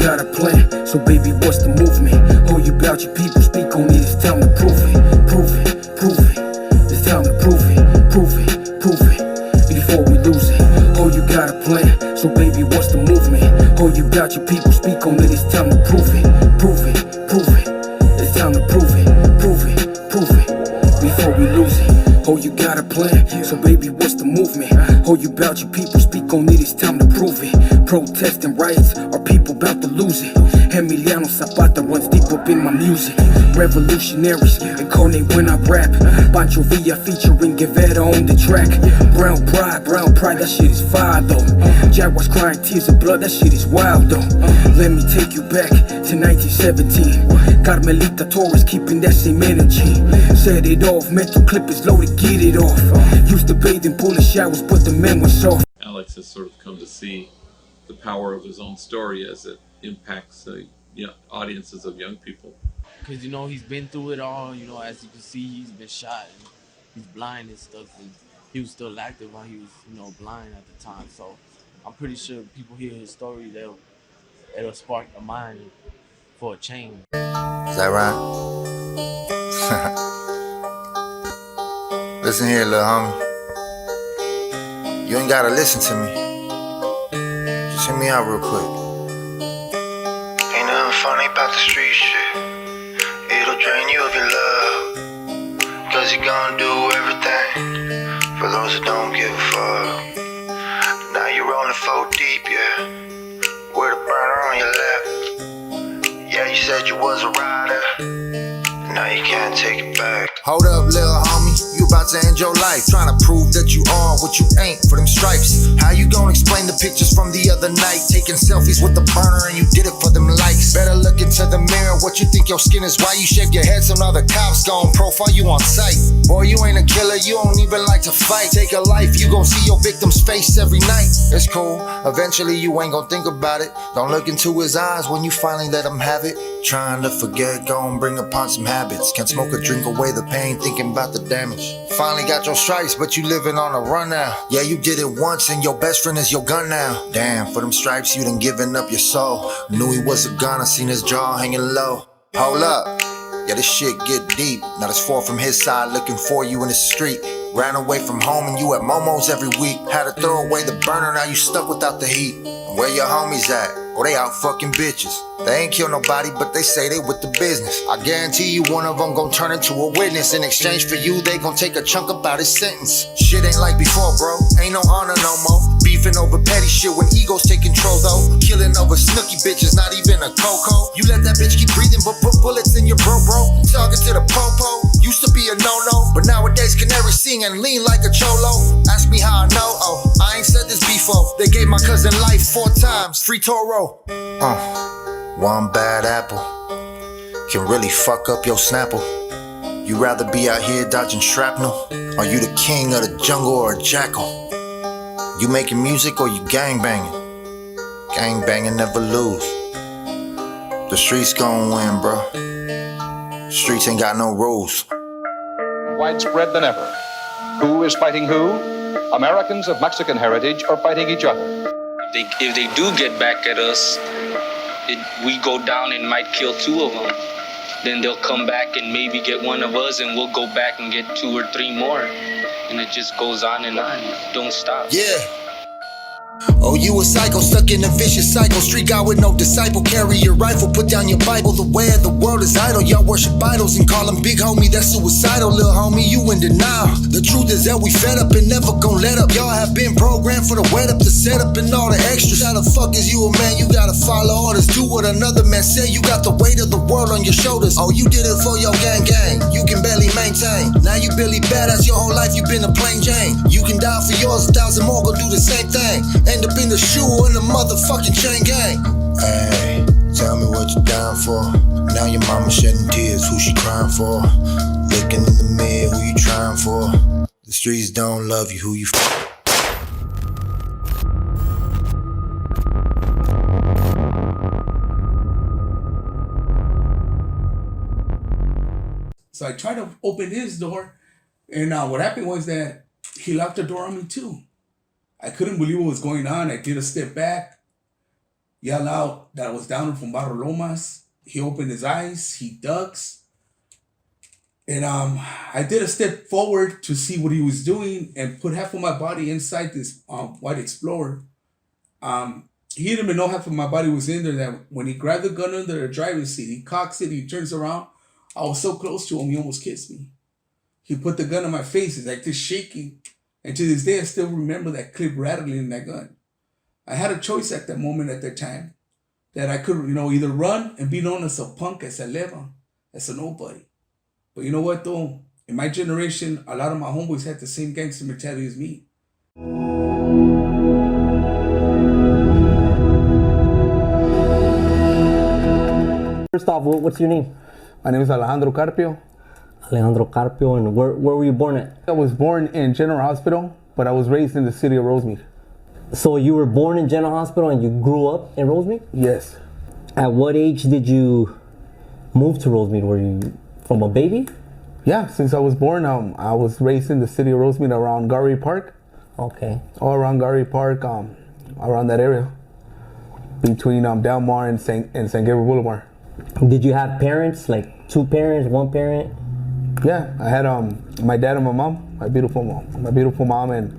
got a plan, so baby, what's the movement? Oh, you bout your people, speak on it, it's time to prove it. Prove it, prove it, it's time to prove it. Prove it, prove it, before we lose it. Oh, you got a plan, so baby, what's the movement? Oh, you bout your people, speak on it, it's time to prove it. Prove it, prove it, it's time to prove it. Prove it, prove it, before we lose it. Oh, you got a plan, so baby, what's the movement? Oh, you bout your people, speak on it, it's time to prove it. Protesting riots, our people bout to lose it. Emiliano Zapata runs deep up in my music. Revolutionaries, incarnate when I rap. Pancho Villa featuring Guevara on the track. Brown pride, that shit is fire though. Jaguars crying tears of blood, that shit is wild though. Let me take you back to 1917. Carmelita Torres keeping that same energy. Set it off, mental clip is loaded, get it off. Used to bathe in bullet showers, but the men were soft. Alex has sort of come to see the power of his own story as it impacts audiences of young people. Because, you know, he's been through it all. You know, as you can see, he's been shot and he's blind and stuff. And he was still active while he was, you know, blind at the time. So I'm pretty sure people hear his story, it'll spark a mind for a change. Is that right? Listen here, little homie. You ain't gotta listen to me. Just hear me out real quick. Ain't nothing funny about the street shit. It'll drain you of your love. Cause you're gonna do everything for those that don't give a fuck. Now you're rolling 4 deep, yeah. With a burner on your lap. Yeah, you said you was a rider. Now you can't take it back. Hold up, little homie, you about to end your life. Trying to prove that you are what you ain't for them stripes. How you gonna explain the pictures from the other night? Taking selfies with the burner and you did it for them likes. Better look into the mirror, what you think your skin is? Why you shave your head so now the cops gon' profile you on sight? Boy, you ain't a killer, you don't even like to fight. Take a life, you gon' see your victim's face every night. It's cool, eventually you ain't gon' think about it. Don't look into his eyes when you finally let him have it. Trying to forget, gon' bring upon some habits. Can't smoke or drink away the pain, thinking about the damage. Finally got your stripes, but you living on a run now. Yeah, you did it once and your best friend is your gun now. Damn, for them stripes you done given up your soul. Knew he was a gun, I seen his jaw hanging low. Hold up, yeah, this shit get deep. Now there's 4 from his side looking for you in the street. Ran away from home and you at Momo's every week. Had to throw away the burner, now you stuck without the heat. And where your homies at? Oh, they out fucking bitches. They ain't kill nobody, but they say they with the business. I guarantee you one of them gon' turn into a witness. In exchange for you, they gon' take a chunk about his sentence. Shit ain't like before, bro. Ain't no honor no more. Beefing over petty shit when egos take control, though. Killing over snooky bitches, not even a coco. You let that bitch keep breathing, but put bullets in your bro. Talking to the popo. Used to be a no-no, but nowadays canary sing and lean like a cholo. Ask me how I know, oh, I ain't said this before. They gave my cousin life 4 times, free Toro. One bad apple can really fuck up your Snapple. You rather be out here dodging shrapnel? Are you the king of the jungle or a jackal? You making music or you gang banging? Gang banging never lose. The streets gon' win, bro. Streets ain't got no rules. Widespread than ever. Who is fighting who? Americans of Mexican heritage are fighting each other. If they do get back at us, we go down and might kill 2 of them. Then they'll come back and maybe get 1 of us, and we'll go back and get 2 or 3 more. And it just goes on and on. Don't stop. Yeah. Oh, you a psycho, stuck in a vicious cycle. Street guy with no disciple. Carry your rifle, put down your Bible. The way of the world is idle. Y'all worship idols and call them big homie. That's suicidal, little homie, you in denial. The truth is that we fed up and never gon' let up. Y'all have been programmed for the wet up, the setup, and all the extras. How the fuck is you a man? You gotta follow orders. Do what another man said. You got the weight of the world on your shoulders. Oh, you did it for your gang. You can barely maintain. Now you Billy Badass. Your whole life you been a plain Jane. You can die for yours, 1,000 more gon' do the same thing. End up in the shoe or in the motherfucking chain gang. Hey, tell me what you down for. Now your mama shedding tears, who she crying for? Looking in the mirror, who you trying for? The streets don't love you, who you So I tried to open his door, and what happened was that he locked the door on me too. I couldn't believe what was going on. I did a step back, yell out that I was down from Barrio Lomas. He opened his eyes, he ducks. And I did a step forward to see what he was doing and put half of my body inside this white Explorer. He didn't even know half of my body was in there. That when he grabbed the gun under the driver's seat, he cocks it, he turns around. I was so close to him, he almost kissed me. He put the gun in my face, it's like this shaking. And to this day, I still remember that clip rattling in that gun. I had a choice at that moment, at that time, that I could, either run and be known as a punk, as a leva, as a nobody. But you know what, though? In my generation, a lot of my homeboys had the same gangster mentality as me. First off, what's your name? My name is Alejandro Carpio. Alejandro Carpio, and where were you born at? I was born in General Hospital, but I was raised in the city of Rosemead. So you were born in General Hospital and you grew up in Rosemead? Yes. At what age did you move to Rosemead? Were you from a baby? Yeah, since I was born, I was raised in the city of Rosemead around Gary Park. Okay. All around Gary Park, around that area, between Delmar and St. Gabriel Boulevard. Did you have parents, like two parents, one parent? Yeah, I had my dad and my mom, my beautiful mom and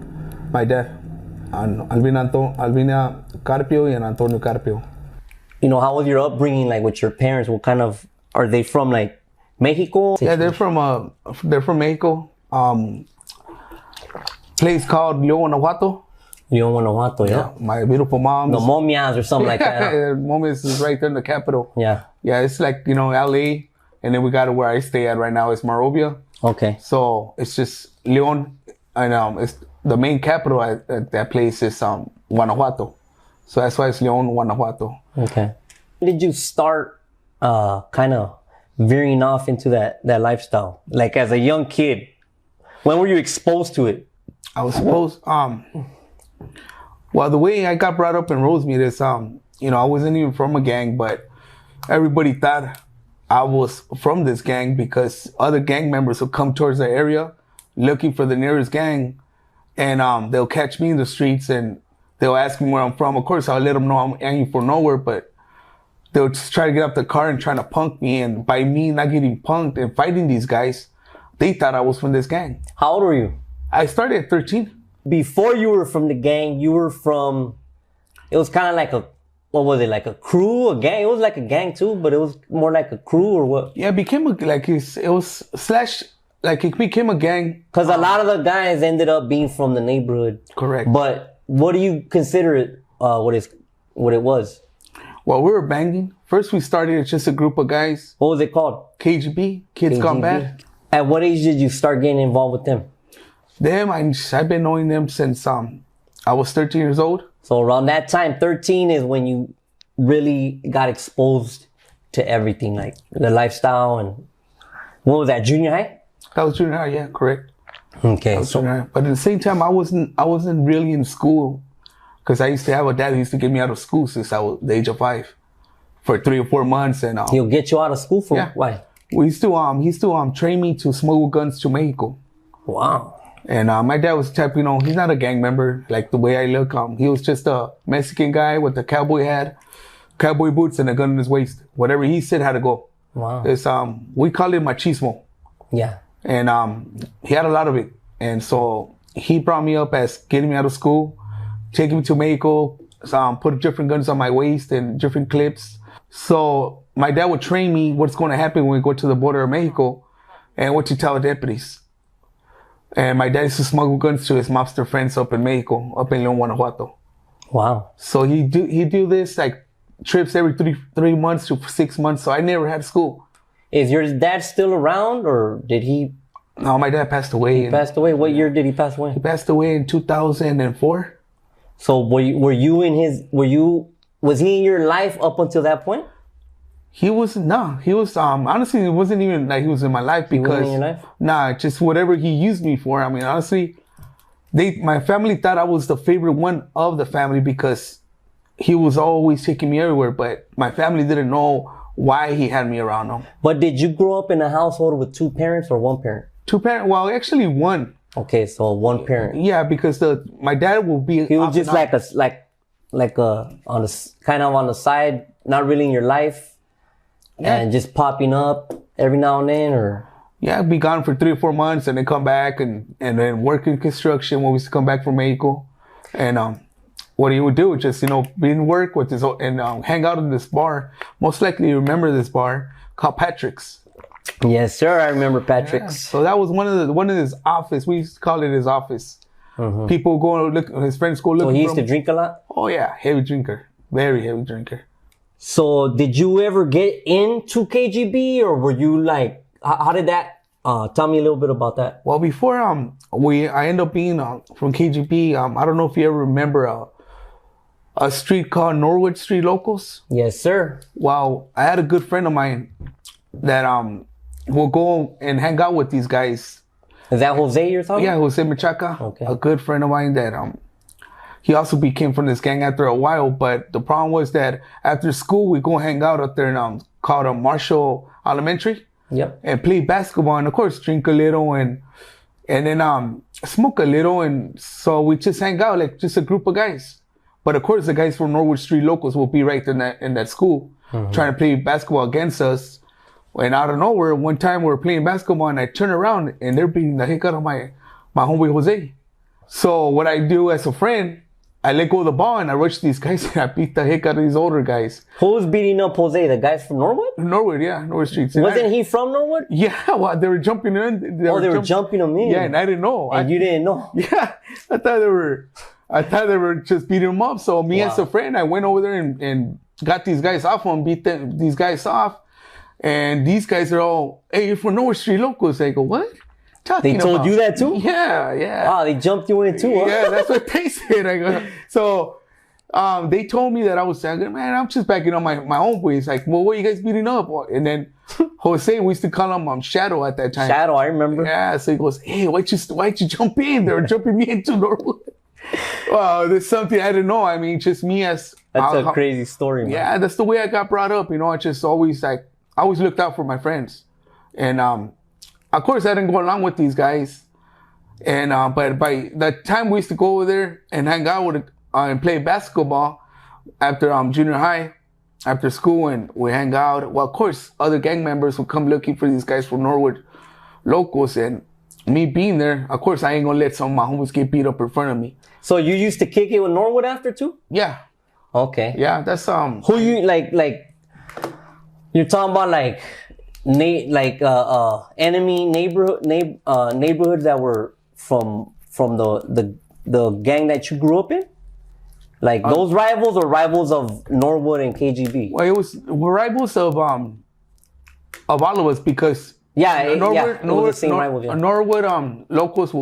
my dad, Albina Carpio and Antonio Carpio. How was your upbringing, like with your parents? What kind of, are they from like Mexico? Yeah, they're from Mexico. Place called León, Guanajuato. León, Guanajuato, yeah. My beautiful mom. The Momias or something like that. Momias is right there in the capital. Yeah. Yeah, it's like, LA. And then we got to where I stay at right now is Morovia. Okay. So it's just León. And it's the main capital at that place is Guanajuato. So that's why it's León, Guanajuato. Okay. When did you start kind of veering off into that lifestyle? Like as a young kid, when were you exposed to it? I was supposed, well, the way I got brought up in Rosemead is, I wasn't even from a gang, but everybody thought I was from this gang because other gang members will come towards the area looking for the nearest gang, and they'll catch me in the streets and they'll ask me where I'm from. Of course, I'll let them know I ain't from nowhere, but they'll just try to get up the car and try to punk me. And by me not getting punked and fighting these guys, they thought I was from this gang. How old were you? I started at 13. Before you were from the gang, you were from, it was kind of like what was it, like a crew, a gang? It was like a gang too, but it was more like a crew or what? Yeah, it became it became a gang. Because a lot of the guys ended up being from the neighborhood. Correct. But what do you consider it, what it was? Well, we were banging. First we started as just a group of guys. What was it called? KGB, Kids Gone Bad. At what age did you start getting involved with them? I've been knowing them since I was 13 years old. So around that time, 13 is when you really got exposed to everything, like the lifestyle. And what was that, junior high? That was junior high, yeah, correct. Okay. But at the same time, I wasn't really in school because I used to have a dad who used to get me out of school since I was the age of 5 for 3 or 4 months. And he'll get you out of school for why? We used to he used to train me to smuggle guns to Mexico. Wow. And my dad was the type, he's not a gang member like the way I look. He was just a Mexican guy with a cowboy hat, cowboy boots, and a gun in his waist. Whatever he said had to go. Wow. It's we call it machismo. Yeah. And he had a lot of it. And so he brought me up as getting me out of school, taking me to Mexico, put different guns on my waist and different clips. So my dad would train me what's going to happen when we go to the border of Mexico and what to tell the deputies. And my dad used to smuggle guns to his mobster friends up in Mexico, up in León, Guanajuato. Wow. So he do this like trips every 3 months to 6 months. So I never had school. Is your dad still around or did he? No, my dad passed away. He passed away? What year did he pass away? He passed away in 2004. So was he in your life up until that point? He was, honestly, it wasn't even like he was in my life because, he wasn't in your life? Nah, just whatever he used me for. I mean, honestly, my family thought I was the favorite one of the family because he was always taking me everywhere, but my family didn't know why he had me around them. But did you grow up in a household with 2 parents or 1 parent? 2 parents, well, actually 1. Okay, so 1 parent. Yeah, because my dad will be. He was just like like on the kind of on the side, not really in your life, and just popping up every now and then, or? Yeah, I'd be gone for 3 or 4 months and then come back and then work in construction when we used to come back from Mexico. And what he would do, just, be in work with his, and hang out in this bar. Most likely you remember this bar called Patrick's. Yes, sir. I remember Patrick's. Yeah. So that was one of his office. We used to call it his office. Mm-hmm. People go and look, his friends go look. So he used to drink a lot? Oh yeah, heavy drinker. Very heavy drinker. So did you ever get into KGB, or were you like, how did that, tell me a little bit about that. Well, before I ended up being from KGB, I don't know if you ever remember a street called Norwood Street Locals. Yes, sir. Well, I had a good friend of mine that will go and hang out with these guys. Is that Jose you're talking about? Yeah, Jose Machaca. Okay. A good friend of mine that he also became from this gang after a while. But the problem was that after school, we go hang out up there in called Marshall Elementary. Yep. And play basketball, and of course drink a little and then smoke a little, and so we just hang out like just a group of guys. But of course the guys from Norwood Street Locals will be right in that school, trying to play basketball against us. And out of nowhere, one time we were playing basketball and I turn around and they're beating the heck out of my homeboy Jose. So what I do as a friend, I let go of the ball and I rush these guys and I beat the heck out of these older guys. Who's beating up Jose? The guys from Norwood? Norwood, yeah, Norwood Street. Wasn't he from Norwood? Yeah, well, they were jumping in. They were jumping him in. Yeah, and I didn't know. And you didn't know? Yeah, I thought they were just beating him up. So me as a friend, I went over there and got these guys off and beat these guys off. And these guys are all, hey, you're from Norwood Street Locals. I go, what? They told you that too? Yeah, yeah. Wow, they jumped you in too, huh? Yeah, that's what they said. I go, so they told me that I was saying, man, I'm just backing up my own boys. Like, well, what are you guys beating up? And then Jose, we used to call him Shadow at that time. Shadow, I remember. Yeah, so he goes, hey, why'd you jump in? They were jumping me into Norwood. Wow, there's something I didn't know. I mean, just me as... That's a crazy story, man. Yeah, that's the way I got brought up. I just always I always looked out for my friends. And of course, I didn't go along with these guys. And but by the time we used to go over there and hang out with and play basketball after junior high, after school, and we hang out. Well, of course, other gang members would come looking for these guys from Norwood Locals, and me being there, of course, I ain't gonna let some of my homies get beat up in front of me. So you used to kick it with Norwood after too? Yeah. Okay. Yeah, that's Who you like? You're talking about like enemy neighborhood that were from the gang that you grew up in? Like those rivals or rivals of Norwood and KGB? Well, it was rivals of all of us because Norwood, same rivals, yeah. Norwood Locals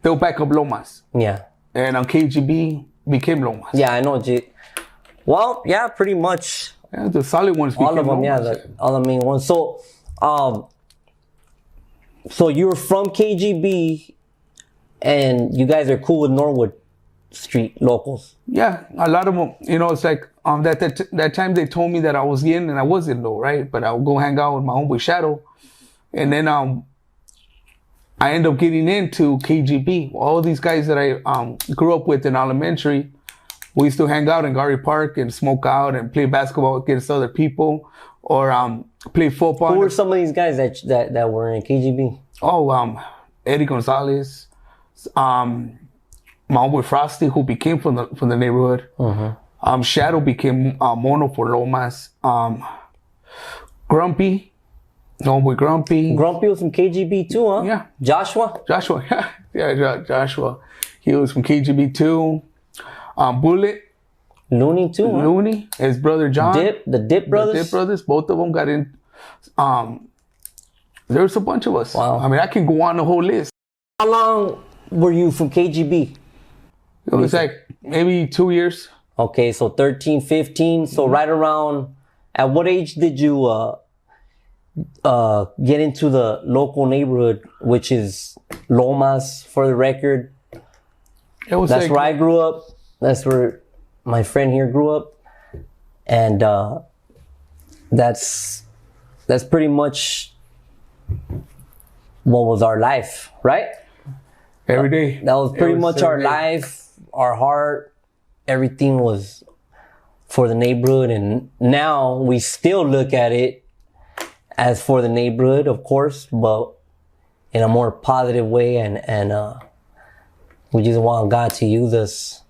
they'll back up Lomas. Yeah. And KGB became Lomas. Yeah, I know. Well, yeah, pretty much. Yeah, the solid ones became all of them, Lomas. yeah, all the main ones. So, so you were from KGB, and you guys are cool with Norwood Street Locals. Yeah, a lot of them. It's like that time they told me that I was in, and I wasn't though, right? But I would go hang out with my homeboy Shadow, and then I ended up getting into KGB. All these guys that I grew up with in elementary, we used to hang out in Gary Park and smoke out and play basketball against other people, or play football. Who were some of these guys that were in KGB? Oh, Eddie Gonzalez, my homeboy Frosty, who became from the neighborhood. Mm-hmm. Shadow became Mono for Lomas. Grumpy, homeboy Grumpy. Grumpy was from KGB too, huh? Yeah. Joshua, yeah, Joshua. He was from KGB too. Bullet. Looney too, huh? Looney, his brother John. The Dip brothers. The Dip brothers, both of them got in. There was a bunch of us. Wow. I mean, I can go on the whole list. How long were you from KGB? It was like maybe 2 years. Okay, so 13, 15. So right around, at what age did you get into the local neighborhood, which is Lomas, for the record? That's where I grew up. That's where my friend here grew up. And that's pretty much what was our life, right? Every day. That was pretty much our life, our heart, everything was for the neighborhood, and now we still look at it as for the neighborhood, of course, but in a more positive way, and we just want God to use us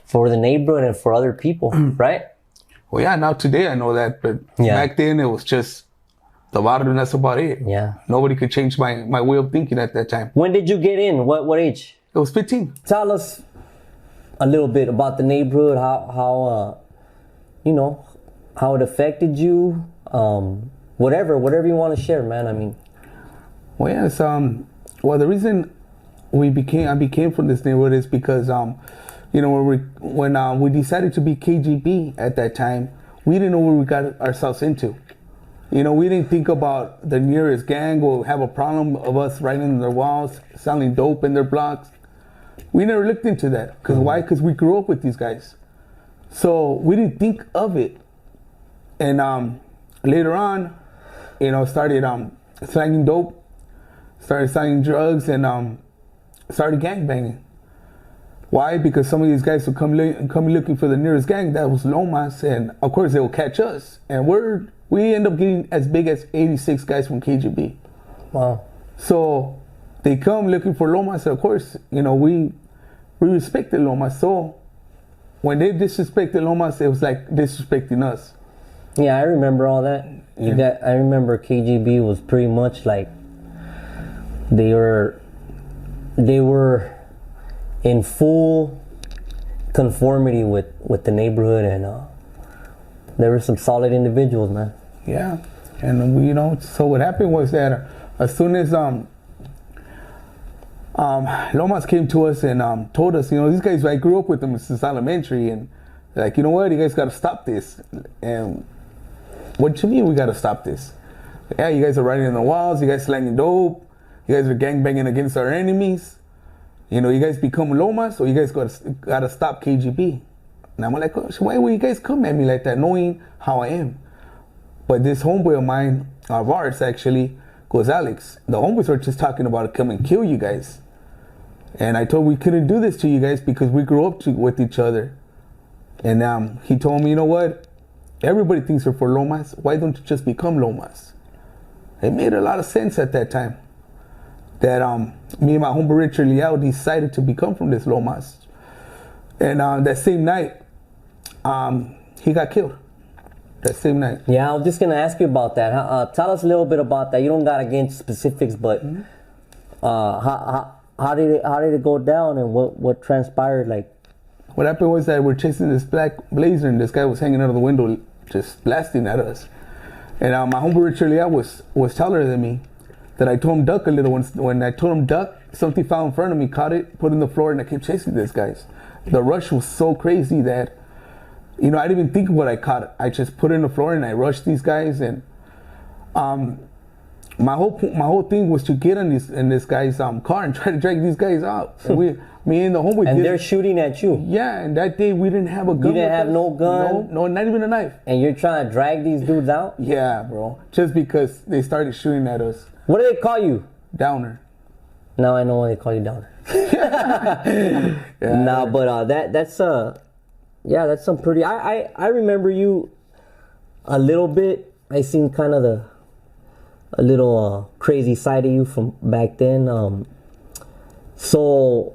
for the neighborhood and for other people, right? Well, yeah, now today I know that, but back then it was just the water, and that's about it. Yeah. Nobody could change my way of thinking at that time. When did you get in? What age? It was 15. Tell us a little bit about the neighborhood, how you know, how it affected you, whatever you want to share, man. I mean. Well, yes, well, the reason I became from this neighborhood is because, you know, when we decided to be KGB at that time, we didn't know what we got ourselves into. You know, we didn't think about the nearest gang will have a problem of us writing in their walls, selling dope in their blocks. We never looked into that. Because why? Because we grew up with these guys. So we didn't think of it. And later on, you know, started slanging dope, started selling drugs, and started gangbanging. Why? Because some of these guys would come looking for the nearest gang. That was Lomas, and of course they will catch us. And we end up getting as big as 86 guys from KGB. Wow. So they come looking for Lomas. Of course, you know, we respected Lomas. So when they disrespected Lomas, it was like disrespecting us. Yeah, I remember all that. I remember KGB was pretty much like they were in full conformity with the neighborhood, and there were some solid individuals, man. Yeah, and we, you know, so what happened was that as soon as Lomas came to us and told us, you know, these guys, I grew up with them since elementary, and like, you know what, you guys got to stop this. And what do you mean we got to stop this? Yeah, you guys are writing on the walls, you guys slanging dope, you guys are gangbanging against our enemies. You know, you guys become Lomas, or you guys gotta stop KGB. And I'm like, oh, so why would you guys come at me like that, knowing how I am? But this homeboy of mine, of ours actually, goes, Alex, the homeboys were just talking about come and kill you guys. And I told him we couldn't do this to you guys because we grew up with each other. And he told me, you know what? Everybody thinks we're for Lomas. Why don't you just become Lomas? It made a lot of sense at that time. That me and my homeboy Richard Liao decided to become from this Lomas. And that same night, he got killed. That same night. Yeah, I was just gonna ask you about that. Tell us a little bit about that. You don't gotta get into specifics, but how did it go down, and what transpired? Like, what happened was that we're chasing this black blazer, and this guy was hanging out of the window, just blasting at us. And my homeboy Richard Liao was taller than me. That I told him duck a little. When I told him duck, something fell in front of me, caught it, put it in the floor, and I kept chasing these guys. The rush was so crazy that, you know, I didn't even think of what I caught. I just put it in the floor and I rushed these guys. And my whole thing was to get in this guy's car and try to drag these guys out. And me and the homeboy. And they're shooting at you. Yeah, and that day we didn't have a gun. You didn't have no gun? No, not even a knife. And you're trying to drag these dudes out? Yeah, bro. Just because they started shooting at us. What do they call you? Downer. Now I know why they call you Downer. Nah, but that's some pretty. I remember you a little bit. I seen kind of a little crazy side of you from back then. So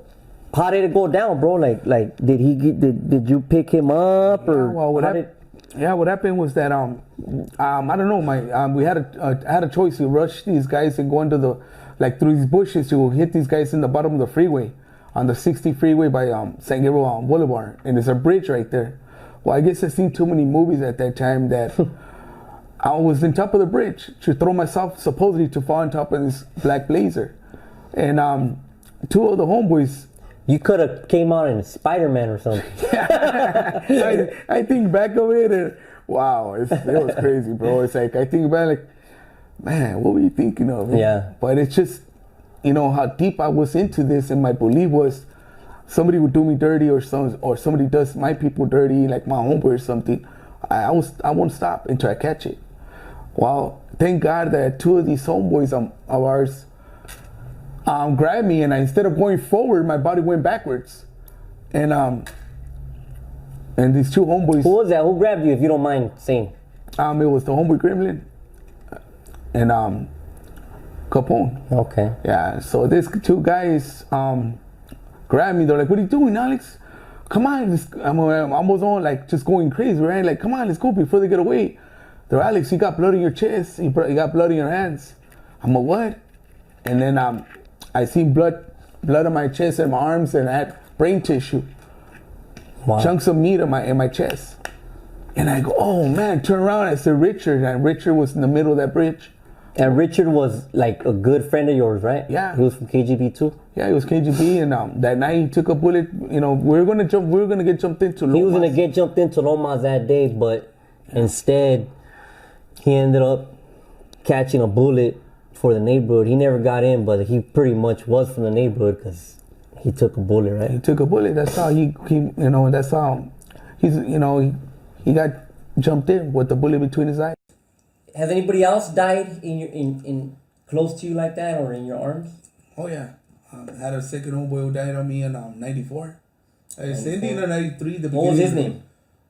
how did it go down, bro? Like did you pick him up, or what happened was that I don't know, we had a choice to rush these guys and go into through these bushes to hit these guys in the bottom of the freeway, on the 60 freeway by San Gabriel Boulevard, and there's a bridge right there. Well, I guess I've seen too many movies at that time that I was on top of the bridge to throw myself, supposedly to fall on top of this black blazer, and two of the homeboys. You could have came out in Spider-Man or something. I think back of it, and wow, it was crazy, bro. It's like I think back, like, man, what were you thinking of? Yeah. But it's just, you know, how deep I was into this, and my belief was somebody would do me dirty, or somebody does my people dirty, like my homeboy or something. I won't stop until I catch it. Well, thank God that two of these homeboys of ours grabbed me, and instead of going forward, my body went backwards. And And these two homeboys. Who was that? Who grabbed you, if you don't mind saying? It was the homeboy Gremlin and Capone. Okay. Yeah. So these two guys grabbed me. They're like, "What are you doing, Alex? Come on!" I'm almost on like just going crazy, right? Like, come on, let's go before they get away. They're, Alex, you got blood in your chest. You got blood in your hands. I'm a what? And then I see blood on my chest and my arms, and I had brain tissue. Wow. Chunks of meat in my chest. And I go, oh man, turn around. I said Richard, and Richard was in the middle of that bridge. And Richard was like a good friend of yours, right? Yeah. He was from KGB too? Yeah, he was KGB, and that night he took a bullet. You know, we were gonna get jumped into Lomas. He was gonna get jumped into Lomas that day, but instead he ended up catching a bullet for the neighborhood. He never got in, but he pretty much was from the neighborhood because he took a bullet, right? He took a bullet. That's how he that's how he got jumped in with the bullet between his eyes. Has anybody else died in close to you like that or in your arms? Oh yeah, I had a second homeboy who died on me in '94. It's Indian in '93. What was his name?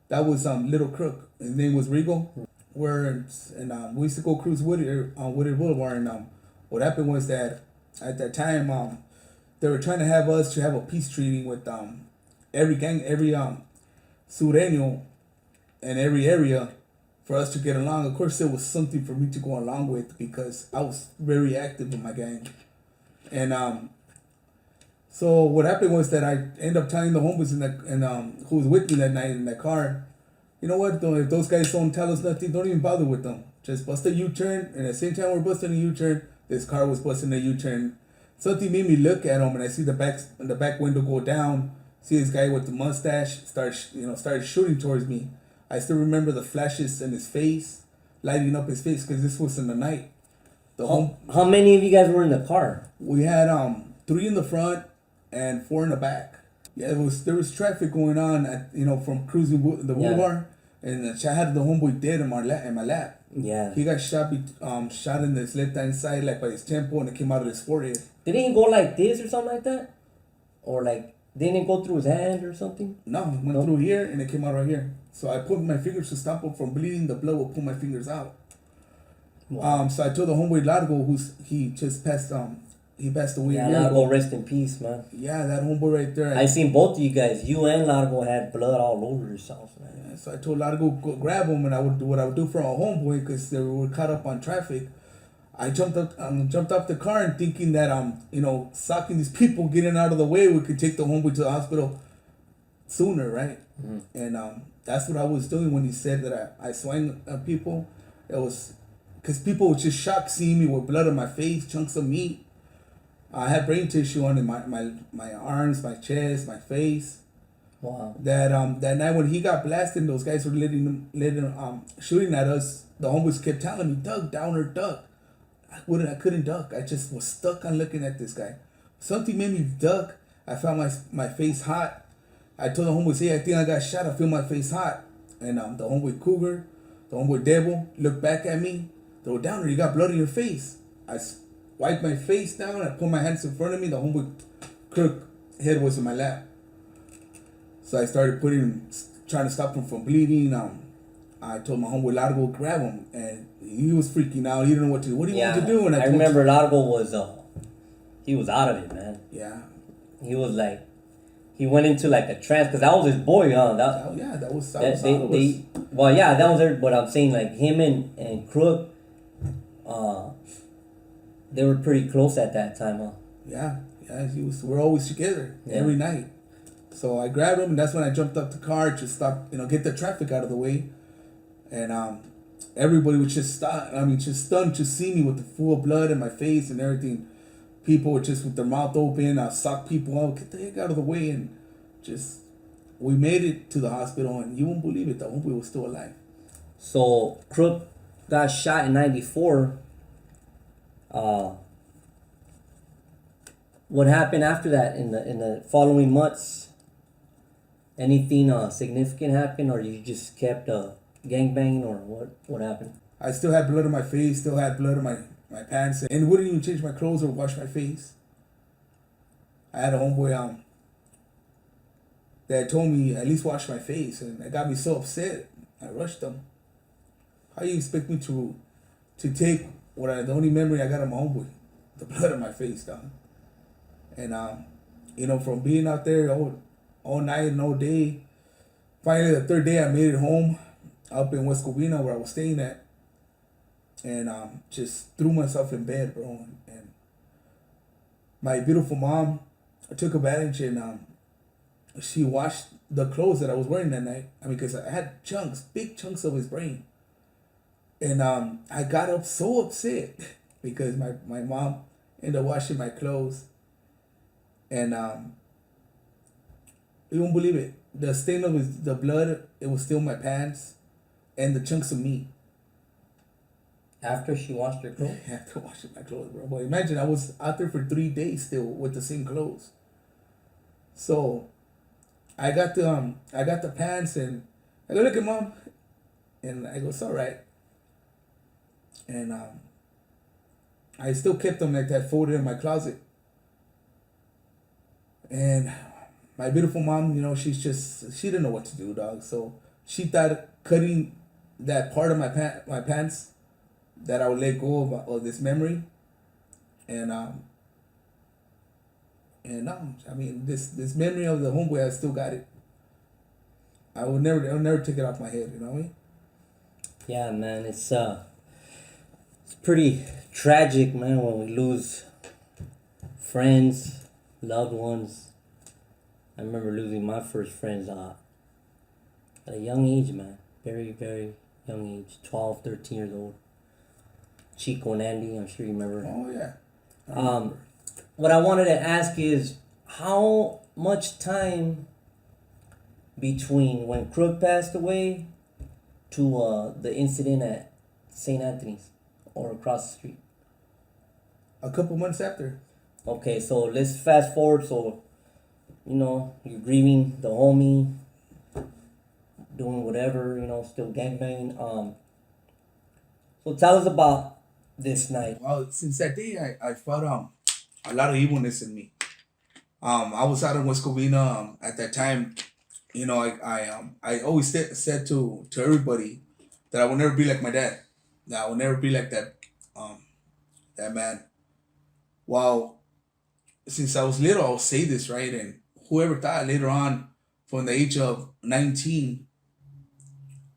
That was Little Crook. His name was Regal. We used to go cruise Woodard on Woodard Boulevard, and what happened was that at that time they were trying to have us to have a peace treaty with every gang, every Sureño, and every area for us to get along. Of course, there was something for me to go along with because I was very active in my gang, and so what happened was that I ended up telling the homies who was with me that night in that car, you know what, if those guys don't tell us nothing, don't even bother with them. Just bust a U-turn, and at the same time we're busting a U-turn, this car was busting a U-turn. Something made me look at him, and I see the back window go down. See this guy with the mustache started shooting towards me. I still remember the flashes in his face, lighting up his face, because this was in the night. How many of you guys were in the car? We had 3 in the front and 4 in the back. Yeah, there was traffic going on from cruising the boulevard, and I had the homeboy dead in my lap. Yeah. He got shot in his left hand side, like by his temple, and it came out of his forehead. Didn't he go like this or something like that? Or like, didn't it go through his hand or something? No, it went through here and it came out right here. So I put my fingers to stop him from bleeding. The blood will pull my fingers out. Wow. So I told the homeboy Largo, he passed away. Yeah, Largo, rest in peace, man. Yeah, that homeboy right there. I seen both of you guys. You and Largo had blood all over yourself, man. Yeah, so I told Largo go grab him, and I would do what I would do for our homeboy because they were caught up on traffic. I jumped off the car and thinking that socking these people, getting out of the way, we could take the homeboy to the hospital sooner, right? Mm-hmm. And that's what I was doing when he said that I swung at people. It was because people were just shocked seeing me with blood on my face, chunks of meat. I had brain tissue on my arms, my chest, my face. Wow. That night when he got blasted, those guys were shooting at us. The homeboys kept telling me, "Duck, down or duck." I couldn't duck. I just was stuck on looking at this guy. Something made me duck. I found my face hot. I told the homeboys, "Hey, I think I got shot. I feel my face hot." And the homeboy Cougar, the homeboy Devil looked back at me. They were down there. You got blood in your face. I wiped my face down. I put my hands in front of me. The homeboy Crook head was in my lap. So I started trying to stop him from bleeding. I told my homeboy Largo grab him, and he was freaking out. He didn't know what to do. What do you want to do? And I remember Largo was he was out of it, man. Yeah. He was like, he went into like a trance because that was his boy, huh? That was that was there. But I'm saying like him and Crook, they were pretty close at that time, huh? Yeah. We're always together every night. So I grabbed him, and that's when I jumped up the car to stop, get the traffic out of the way. And everybody was just stunned to see me with the full blood in my face and everything. People were just with their mouth open. I socked people out, get the heck out of the way, and we made it to the hospital, and you won't believe it, the homeboy was still alive. So Crook got shot in '94. What happened after that in the following months? Anything significant happened, or you just kept gangbanging, or what happened? I still had blood on my face, still had blood on my pants, and wouldn't even change my clothes or wash my face. I had a homeboy that told me at least wash my face, and it got me so upset. I rushed them. How you expect me to take the only memory I got of my homeboy, the blood on my face, dog. And from being out there all night and all day, finally the third day I made it home, up in West Covina where I was staying at, and just threw myself in bed, bro. And my beautiful mom took advantage, and she washed the clothes that I was wearing that night. I mean, because I had big chunks of his brain. And I got up so upset because my mom ended up washing my clothes. And you won't believe it. The stain of the blood, it was still my pants and the chunks of meat. After she washed her clothes? After washing my clothes, bro. But imagine, I was out there for 3 days still with the same clothes. So I got the pants, and I go, look at Mom. And I go, it's all right. And I still kept them like that, folded in my closet. And my beautiful mom, she didn't know what to do, dog. So she thought cutting that part of my pants that I would let go of this memory. And this memory of the homeboy, I still got it. I'll never take it off my head, you know what I mean? Yeah, man, it's pretty tragic, man, when we lose friends, loved ones. I remember losing my first friends at a young age, man. Very, very young age. 12, 13 years old. Chico and Andy, I'm sure you remember. Oh, yeah. What I wanted to ask is, how much time between when Crook passed away to the incident at St. Anthony's or across the street? A couple months after. Okay, so let's fast forward. So, you're grieving the homie, doing whatever, still gangbanging. So tell us about this night. Well, since that day, I felt a lot of evilness in me. I was out in West Covina at that time. I always said to everybody that I will never be like my dad. That I will never be like that man. Well, since I was little, I'll say this, right? And whoever thought later on, from the age of 19,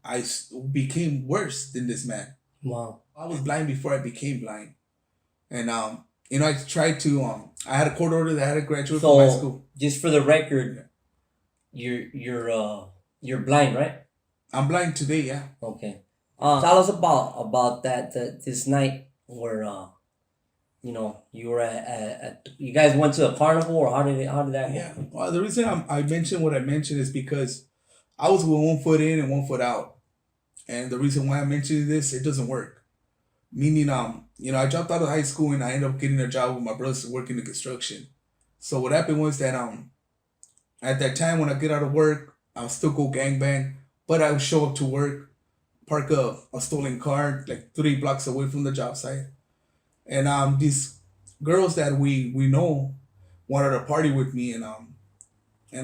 I became worse than this man. Wow. I was blind before I became blind. And, I tried to, I had a court order that I had to graduate from high school. Just for the record, you're blind, right? I'm blind today, yeah. Okay. Tell us about this night where, you were at you guys went to a carnival, or how did that go? Yeah. Well, the reason I mentioned what I mentioned is because I was with 1 foot in and 1 foot out. And the reason why I mentioned this, it doesn't work. Meaning, I dropped out of high school and I ended up getting a job with my brothers working in construction. So what happened was that at that time when I get out of work, I'll still go gangbang, but I would show up to work, park a stolen car like 3 blocks away from the job site. And these girls that we know wanted to party with me, and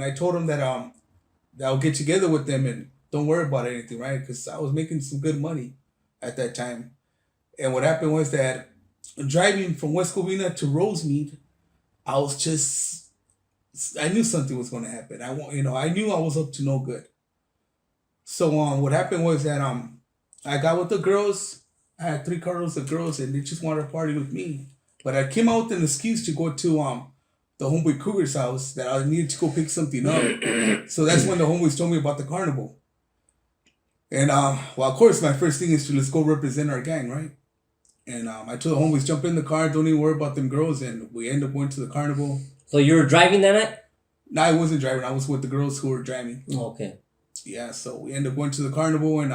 I told them that I'll get together with them and don't worry about anything, right? Because I was making some good money at that time. And what happened was that driving from West Covina to Rosemead, I knew something was going to happen. I knew I was up to no good. So what happened was that I got with the girls. I had 3 carloads of girls, and they just wanted to party with me. But I came out with an excuse to go to the Homeboy Cougar's house, that I needed to go pick something up. So that's when the homeboys told me about the carnival. And of course, my first thing is to let's go represent our gang, right? And I told the homeboys, jump in the car, don't even worry about them girls, and we ended up going to the carnival. So you were driving that night? No, I wasn't driving. I was with the girls who were driving. Okay. Yeah, so we ended up going to the carnival, and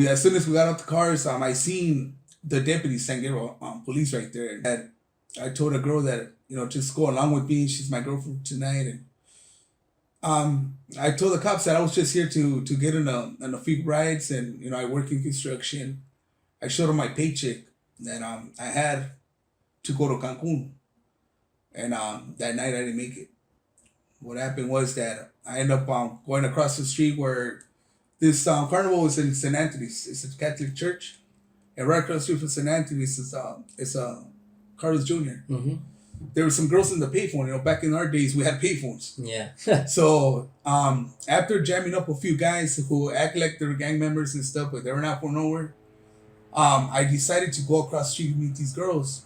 as soon as we got out the cars, I seen the deputy Sangero police right there. And I told a girl that, just go along with me. She's my girlfriend tonight. And I told the cops that I was just here to get in a few rides, and I work in construction. I showed them my paycheck that I had to go to Cancun. And that night I didn't make it. what happened was that I ended up going across the street where this carnival was in St. Anthony's. It's a Catholic church, and right across the street from St. Anthony's is Carlos Jr. Mm-hmm. There were some girls in the payphone. You know, back in our days, we had payphones. Yeah. So after jamming up a few guys who act like they're gang members and stuff, but they were not for nowhere, I decided to go across the street and meet these girls.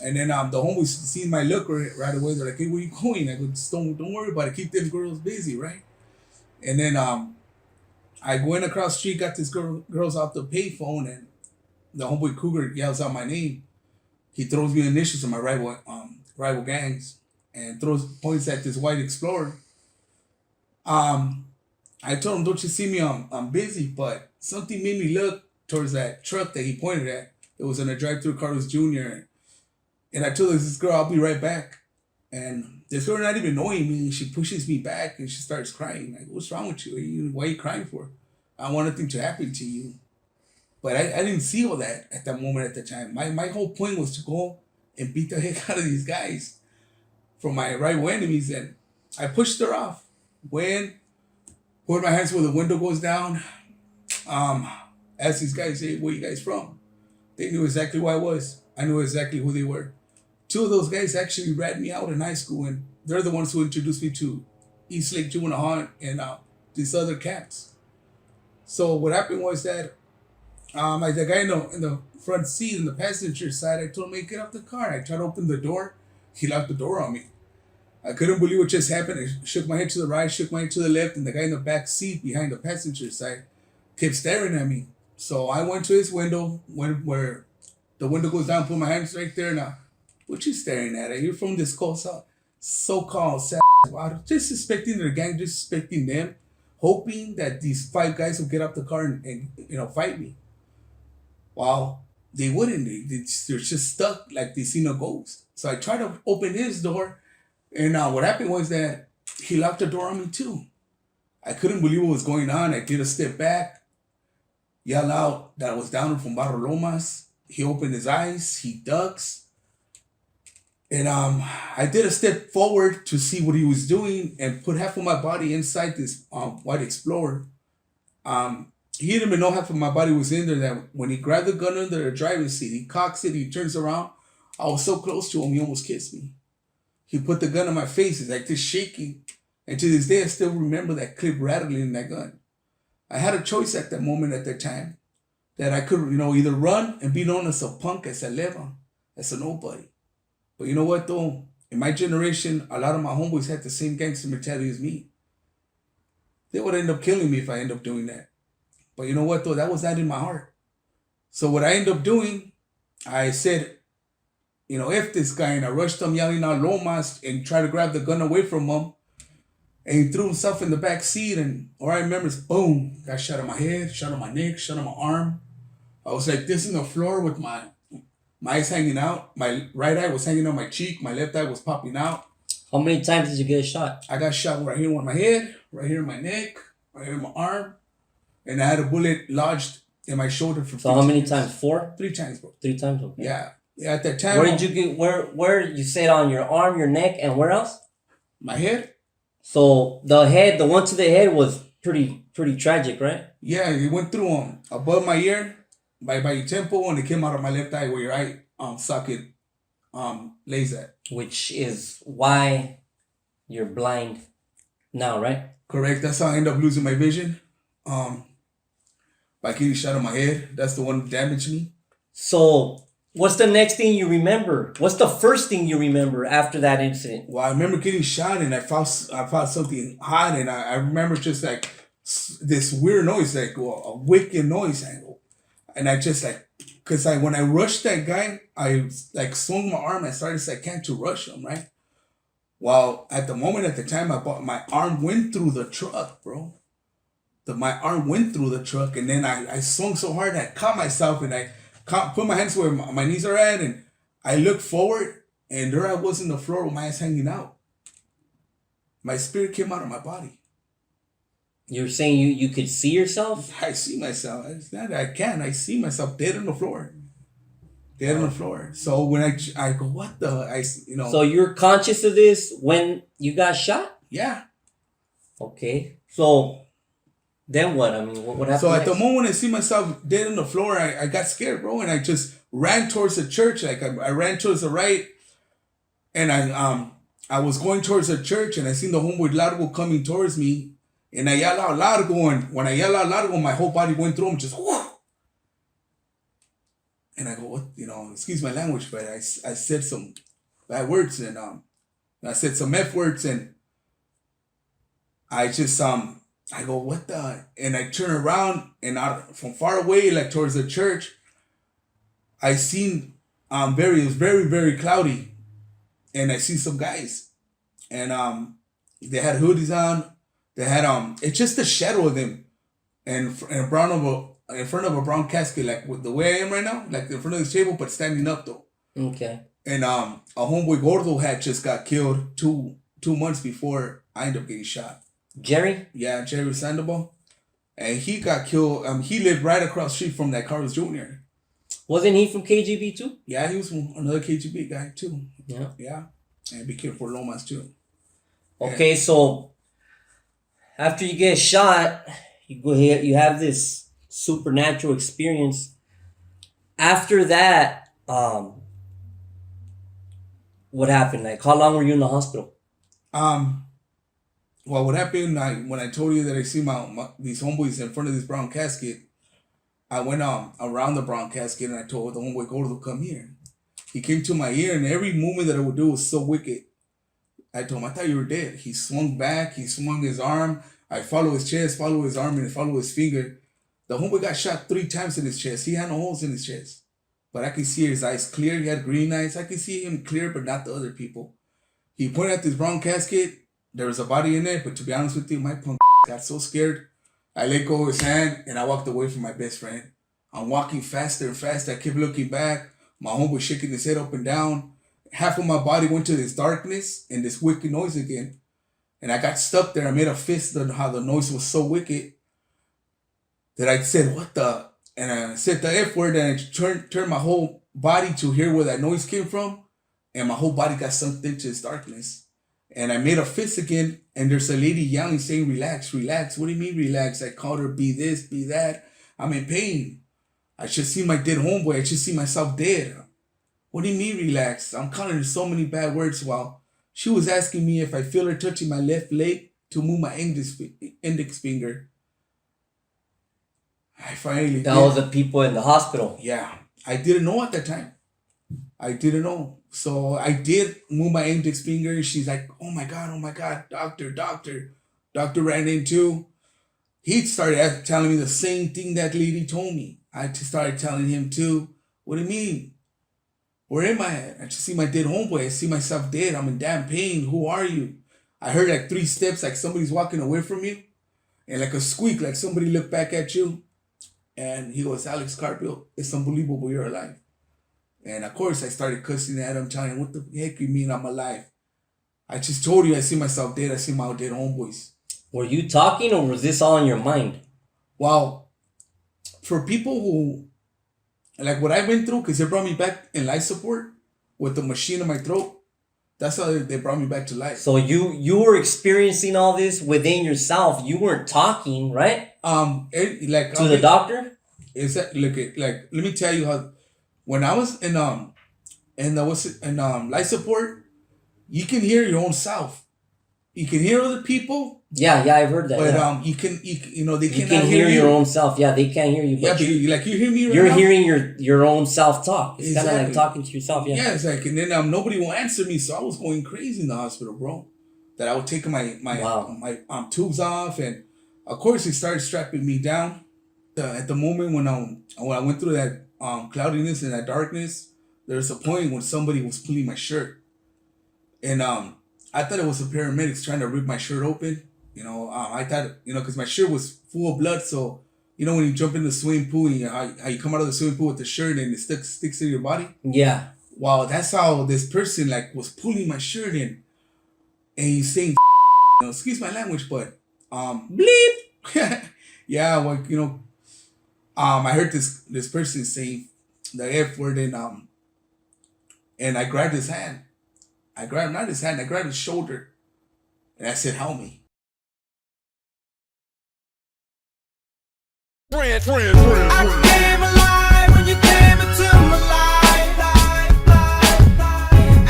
And then the homies seen my look right away. They're like, "Hey, where you going?" I go, "Just don't worry about it. Keep them girls busy, right?" And then I went across the street, got these girls off the payphone, and the homeboy Cougar yells out my name. He throws me initials of my rival gangs and points at this white Explorer. I told him, "Don't you see me? I'm busy," but something made me look towards that truck that he pointed at. It was in a drive-through Carlos Jr. And I told this girl, "I'll be right back." And this girl not even knowing me, she pushes me back and she starts crying. Like, "What's wrong with you? Why are you crying for? I want nothing to happen to you." But I didn't see all that at that moment at the time. My whole point was to go and beat the heck out of these guys from my rival enemies. And I pushed her off. Put my hands where the window goes down. Asked these guys, "Hey, where you guys from?" They knew exactly who I was. I knew exactly who they were. Two of those guys actually ratted me out in high school, and they're the ones who introduced me to East Lake Juvenile Hall and these other cats. So what happened was that the guy in the front seat, in the passenger side, I told him, "Hey, get off the car." I tried to open the door. He locked the door on me. I couldn't believe what just happened. I shook my head to the right, shook my head to the left, and the guy in the back seat behind the passenger side kept staring at me. So I went to his window, where the window goes down, put my hands right there. Now, what you staring at? You're from this so-called South. Disrespecting their gang, disrespecting them, hoping that these 5 guys will get out the car and fight me. Well, they wouldn't. They're just stuck like they seen a ghost. So I tried to open his door, and what happened was that he locked the door on me too. I couldn't believe what was going on. I did a step back, yell out that I was down from Barrio Lomas. He opened his eyes, he ducks, and I did a step forward to see what he was doing and put half of my body inside this white Explorer. He didn't even know half of my body was in there. That when he grabbed the gun under the driver's seat, he cocks it, he turns around. I was so close to him, he almost kissed me. He put the gun in my face, it's like this shaking. And to this day, I still remember that clip rattling in that gun. I had a choice at that moment, at that time, that I could, either run and be known as a punk, as a leva, as a nobody. But you know what, though? In my generation, a lot of my homeboys had the same gangster mentality as me. They would end up killing me if I end up doing that. But you know what, though? That was not in my heart. So what I ended up doing, I said, F this guy, and I rushed him yelling out Lomas and tried to grab the gun away from him. And he threw himself in the back seat, and all I remember is boom, got shot on my head, shot on my neck, shot on my arm. I was like this on the floor with my eyes hanging out. My right eye was hanging on my cheek. My left eye was popping out. How many times did you get shot? I got shot right here on my head, right here in my neck, right here in my arm. And I had a bullet lodged in my shoulder for 3 So how many times? 4? 3 times, bro. 3 times, okay. Yeah, at that time. Where did you get, where you said on your arm, your neck, and where else? My head. So the one to the head was pretty tragic, right? Yeah, it went through above my ear, by your temple, and it came out of my left eye where your eye socket lays at. Which is why you're blind now, right? Correct. That's how I end up losing my vision. By getting shot on my head. That's the one that damaged me. So what's the next thing you remember? What's the first thing you remember after that incident? Well, I remember getting shot, and I felt something hot, and I remember just like this weird noise, like a wicked noise, and I just like, cause when I rushed that guy, I like swung my arm and started like to rush him, right? Well, at the moment, at the time, my arm went through the truck, bro. My arm went through the truck, and then I swung so hard I caught myself, and I put my hands where my knees are at, and I looked forward, and there I was on the floor with my ass hanging out. My spirit came out of my body. You're saying you could see yourself? I see myself. It's not that I can. I see myself dead on the floor. dead on the floor. So when I go, what the, So you're conscious of this when you got shot? Yeah. Okay. So then what? I mean, what happened? So at next? the moment I see myself dead on the floor, I got scared, bro, and I just ran towards the church. Like I ran towards the right, and I was going towards the church, and I seen the Homeboy Largo coming towards me, and I yelled out Largo, and when I yelled out Largo, my whole body went through him, just whoo. And I go, what, excuse my language, but I said some bad words, and I said some F words, and I just I go, what the? And I turn around, and from far away, like towards the church, I seen it was very, very cloudy, and I see some guys, and they had hoodies on, they had it's just the shadow of them, and in front of a brown casket, like with the way I am right now, like in front of this table, but standing up though. Okay. And a Homeboy Gordo had just got killed 2 months before I ended up getting shot. Jerry? Yeah, Jerry Sandoval. And he got killed. He lived right across the street from that Carlos Jr. Wasn't he from KGB too? Yeah, he was from another KGB guy too. Yeah. Yeah. And be careful for Lomas too. Okay, yeah. So after you get shot, you go here, you have this supernatural experience. After that, what happened? Like, how long were you in the hospital? Well, what happened, when I told you that I see these homeboys in front of this brown casket, I went around the brown casket, and I told the Homeboy Gordo to come here. He came to my ear, and every movement that I would do was so wicked. I told him, I thought you were dead. He swung back, he swung his arm. I follow his chest, follow his arm, and follow his finger. The Homeboy got shot 3 times in his chest. He had no holes in his chest. But I could see his eyes clear. He had green eyes. I could see him clear, but not the other people. He pointed at this brown casket. There was a body in it, but to be honest with you, my punk got so scared. I let go of his hand, and I walked away from my best friend. I'm walking faster and faster. I kept looking back. My homeboy shaking his head up and down. Half of my body went to this darkness and this wicked noise again. And I got stuck there. I made a fist on how the noise was so wicked that I said, what the? And I said the F word, and I turned my whole body to hear where that noise came from. And my whole body got sunk into this darkness. And I made a fist again, and there's a lady yelling, saying, relax, relax. What do you mean relax? I called her, be this, be that. I'm in pain. I should see my dead homeboy. I should see myself dead. What do you mean relax? I'm calling her so many bad words while she was asking me if I feel her touching my left leg to move my index finger. I finally That was the people in the hospital. Yeah. I didn't know at that time. I didn't know. So I did move my index finger. She's like, oh my God, doctor. Doctor ran in too. He started telling me the same thing that lady told me. I just started telling him too. What do you mean? Where am I at? I just see my dead homeboy. I see myself dead. I'm in damn pain. Who are you? I heard like 3 steps, like somebody's walking away from you. And like a squeak, like somebody looked back at you. And he goes, ALEX CARPIO, it's unbelievable you're alive. And of course, I started cussing at him, telling him, what the heck you mean I'm alive? I just told you I see myself dead. I see my dead homeboys. Were you talking, or was this all in your mind? Well, for people who, like what I went through, because they brought me back in life support with the machine in my throat. That's how they brought me back to life. So you were experiencing all this within yourself. You weren't talking, right? To the doctor? Is that like let me tell you how. When I was in life support, you can hear your own self. You can hear other people. Yeah, I've heard that. But yeah. they you can hear your own self. Yeah, they can't hear you. But you hear me right you're now? hearing your own self talk. It's exactly. kind of like talking to yourself. Yeah. Yeah, exactly. And then nobody will answer me, so I was going crazy in the hospital, bro. That I would take my tubes off, and of course he started strapping me down. At the moment when I went through that cloudiness and that darkness, there was a point when somebody was pulling my shirt, and I thought it was the paramedics trying to rip my shirt open. I thought because my shirt was full of blood, so when you jump in the swimming pool and how you come out of the swimming pool with the shirt and it sticks to your body. Yeah. Wow, that's how this person was pulling my shirt in, and he's saying, excuse my language, but bleep. Yeah, I heard this person saying, the F word, and I grabbed his hand. I grabbed not his hand, I grabbed his shoulder, and I said, "Help me." I came alive when you came into my life,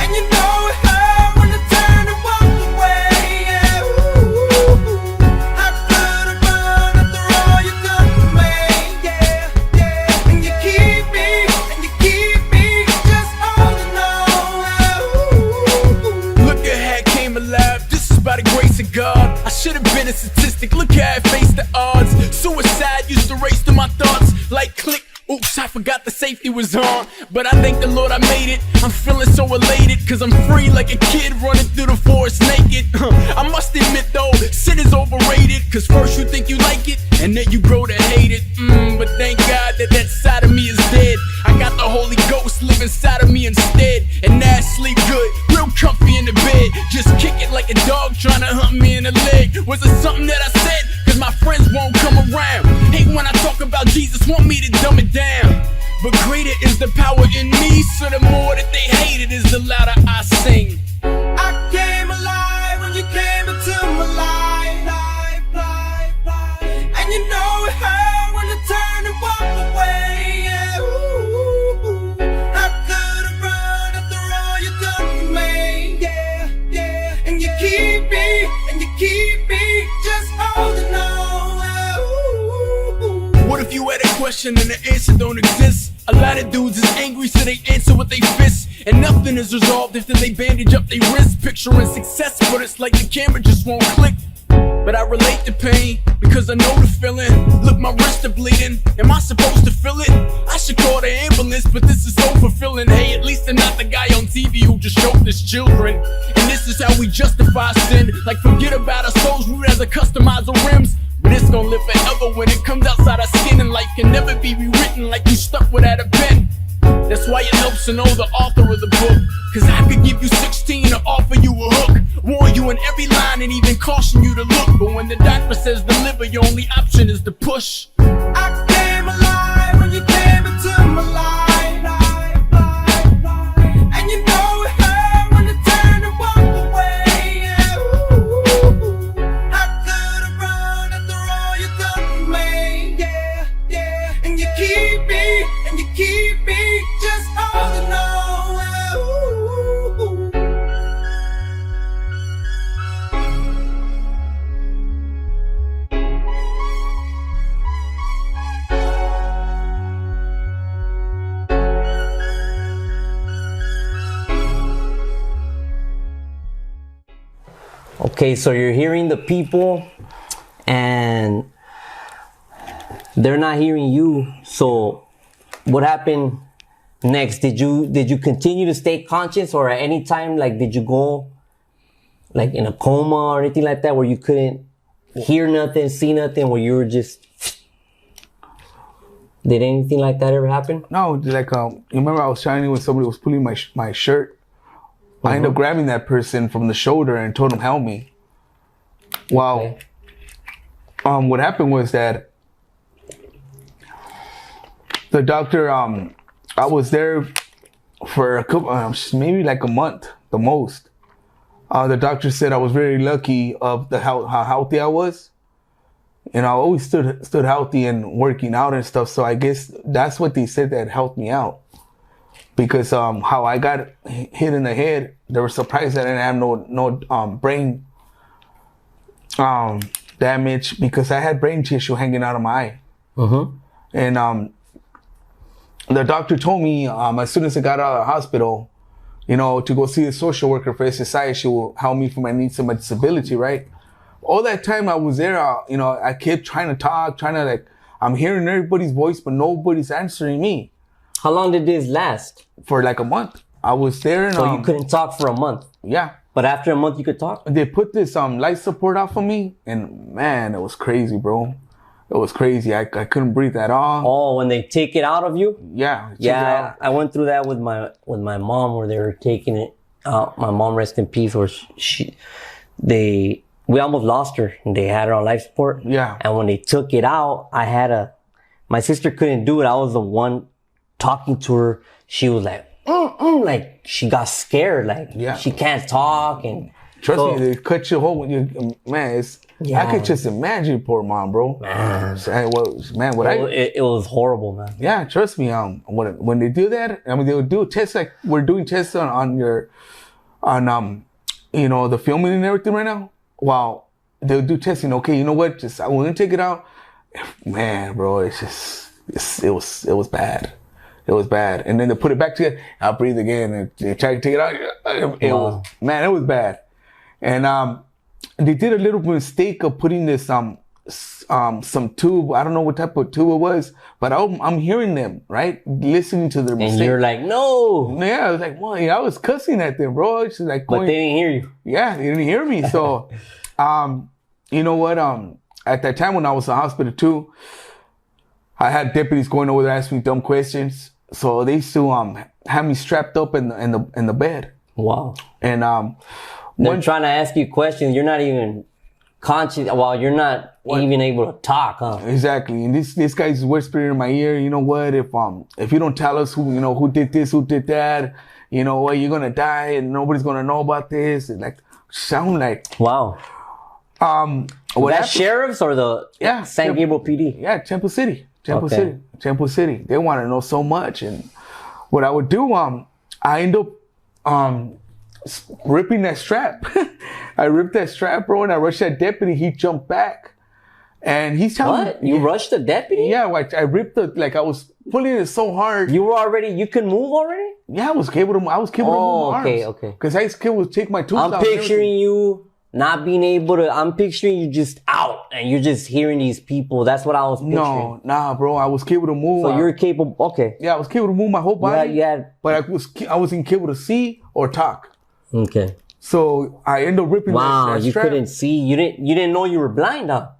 and you know it hurt when you turned and walked away. Yeah. How could I run after all you done for me? Yeah. And you keep me just holding on. Look ahead, came alive. This is by the grace of God. I should have been a statistic. Look how I faced the odds. Suicide used to race through my thoughts like click. Oops, I forgot the safety was on. But I thank the Lord I made it. I'm feeling so elated, cause I'm free like a kid running through the forest naked. I must admit though, sin is overrated. Cause first you think you like it, and then you grow to hate it. But thank God that that side of me is dead. I got the Holy Ghost live inside of me instead. And now I sleep good, real comfy in the bed. Just kick it like a dog trying to hunt me in the leg. Was it something that I said? Cause my friends won't come around. Hate when I talk about Jesus, want me to dumb it down. But greater is the power in me, so the more that they hate it is the louder I sing. I came alive when you came into my life, and you know it hurt when you turned and walked away. Yeah. How could I run after all you done for me? Yeah. And you keep me just holding on. What if you had a question and the answer don't exist? A lot of dudes is angry so they answer with they fists, and nothing is resolved if they bandage up their wrists. Picturing success, but it's like the camera just won't click. But I relate to pain because I know the feeling. Look, my wrists are bleeding. Am I supposed to feel it? I should call the ambulance, but this is so fulfilling. Hey, at least I'm not the guy on TV who just choked his children. And this is how we justify sin. Like forget about our souls, we rather customize our rims. But it's gonna live forever when it comes outside our skin. And life can never be rewritten like you stuck without a pen. That's why it helps to know the author of the book. Cause I could give you 16 to offer you a hook, warn you in every line and even caution you to look. But when the doctor says deliver, your only option is to push. I came alive when you came into my life, and you know it hurt when you turned and walked away. Yeah. How could I run after all you done for me? Yeah. And you keep me just holding on. Okay, so you're hearing the people and they're not hearing you. So what happened next? Did you continue to stay conscious, or at any time, like, did you go like in a coma or anything like that, where you couldn't hear nothing, see nothing, where you were just... Did anything like that ever happen? No, like you remember I was shining when somebody was pulling my shirt. I ended up grabbing that person from the shoulder and told him help me. Wow. Okay. What happened was that the doctor, I was there for a couple, maybe like a month, the most. The doctor said I was very lucky of how healthy I was. And I always stood healthy and working out and stuff. So I guess that's what they said that helped me out. Because how I got hit in the head, they were surprised that I didn't have no brain damage, because I had brain tissue hanging out of my eye. And the doctor told me as soon as I got out of the hospital, you know, to go see the social worker for SSI. She will help me for my needs and my disability, right? All that time I was there, you know, I kept trying to talk, I'm hearing everybody's voice, but nobody's answering me. How long did this last? For like a month. I was there and... So you couldn't talk for a month? Yeah. But after a month you could talk? They put this life support out for me, and man, it was crazy, bro. It was crazy. I couldn't breathe at all. Oh, when they take it out of you? Yeah. Yeah, I went through that with my mom, where they were taking it out. My mom, rest in peace, where we almost lost her, and they had her on life support. Yeah. And when they took it out, my sister couldn't do it. I was the one talking to her, she was like, like she got scared, like she can't talk. And trust me, they cut your whole, man, I could just imagine poor mom, bro. Man, it was horrible, man. Yeah, trust me. When they do that, I mean, they'll do tests like we're doing tests on the filming and everything right now. Wow, they'll do testing. Okay, you know what? We're gonna take it out. Man, bro, it was bad. It was bad. And then they put it back together. I'll breathe again. And they tried to take it out. It was bad. And they did a little mistake of putting this some tube. I don't know what type of tube it was, but I'm hearing them, right? Listening to their mistake. And you're like, no. Yeah, I was like, well, I was cussing at them, bro. It's like but they didn't hear you. Yeah, they didn't hear me. So, you know what? At that time when I was in the hospital too, I had deputies going over there asking me dumb questions. So they used to have me strapped up in the bed. Wow. And they're trying to ask you questions. You're not even conscious. Well, you're not even able to talk, huh? Exactly. And this guy's whispering in my ear. You know what? If you don't tell us who did this, who did that, you know what? You're gonna die, and nobody's gonna know about this. And like sound like wow. That sheriffs or the San Gabriel PD? Yeah, Temple City. Temple City. They want to know so much. And what I would do, I end up ripping that strap. I ripped that strap, bro, and I rushed that deputy. He jumped back. And he's telling me. You rushed the deputy? Yeah, I ripped I was pulling it so hard. You could move already? Yeah, I was able to move my arms. Okay. Because I would take my tools out. I'm picturing you not being able to, I'm picturing you just out and you're just hearing these people. That's what I was picturing. No, nah, bro. I was able to move. So you're capable, okay. Yeah, I was able to move my whole body. Yeah. But I wasn't able to see or talk. Okay. So I ended up ripping that you strap. couldn't see. You didn't know you were blind, huh?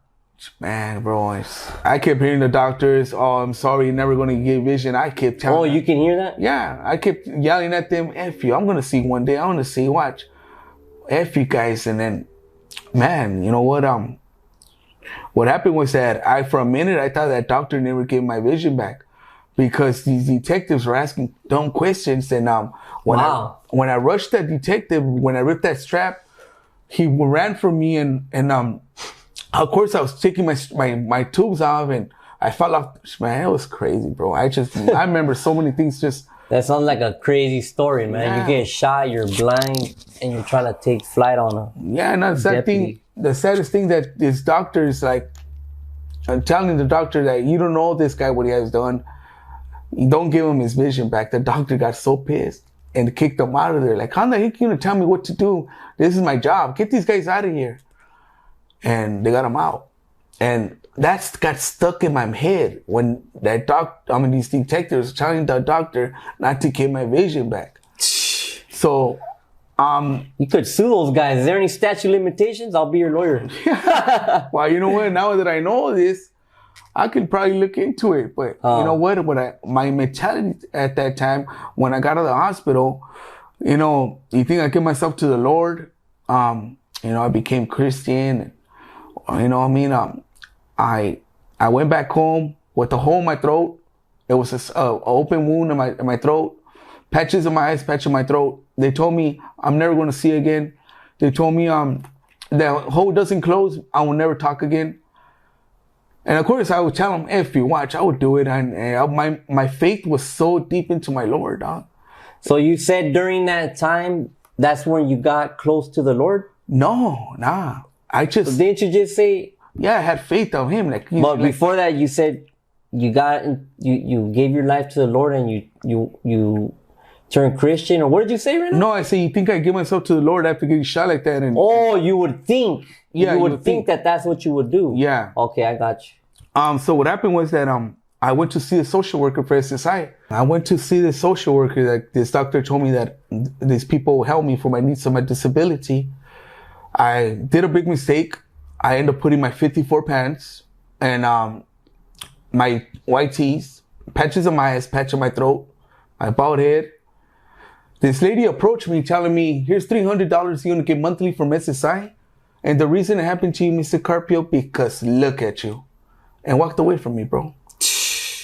Man, bro, I kept hearing the doctors, oh, I'm sorry, you're never going to get vision. I kept telling them. You can hear that? Yeah, I kept yelling at them, F you, I'm going to see one day. I want to see, watch. F you guys. And then, man, you know what happened was that for a minute, I thought that doctor never gave my vision back because these detectives were asking dumb questions. And when I rushed that detective, when I ripped that strap, he ran from me and of course I was taking my tubes off and I fell off. Man, it was crazy, bro. I remember so many things just. That sounds like a crazy story, man. Yeah. You get shot, you're blind, and you're trying to take flight on a and that's the saddest thing that this doctor is like, I'm telling the doctor that you don't know this guy, what he has done. You don't give him his vision back. The doctor got so pissed and kicked him out of there. Like, how the heck are you going to tell me what to do? This is my job. Get these guys out of here. And they got him out. And that's got stuck in my head when these detectives telling the doctor not to give my vision back. So, you could sue those guys. Is there any statute limitations? I'll be your lawyer. Well, you know what? Now that I know this, I could probably look into it. But you know what? My mentality at that time, when I got out of the hospital, you think I give myself to the Lord? I became Christian. You know what I mean? I went back home with a hole in my throat. It was an open wound in my throat, patches in my eyes, patch in my throat. They told me I'm never going to see again. They told me the hole doesn't close. I will never talk again. And of course, I would tell them, if you watch, I would do it. And my faith was so deep into my Lord, dog. So you said during that time, that's when you got close to the Lord? No, nah. Didn't you just say? Yeah, I had faith on him. But before that, you said you gave your life to the Lord and you turned Christian, or what did you say right now? No, I say you think I give myself to the Lord after getting shot like that? And you would think. Yeah, you would think that that's what you would do. Yeah. Okay, I got you. So what happened was that I went to see a social worker for SSI. I went to see the social worker. That this doctor told me that these people help me for my needs of my disability. I did a big mistake. I ended up putting my 54 pants and my white tees, patches on my eyes, patch on my throat, my bald head. This lady approached me telling me, here's $300 you're going to get monthly from SSI. And the reason it happened to you, Mr. Carpio, because look at you. And walked away from me, bro.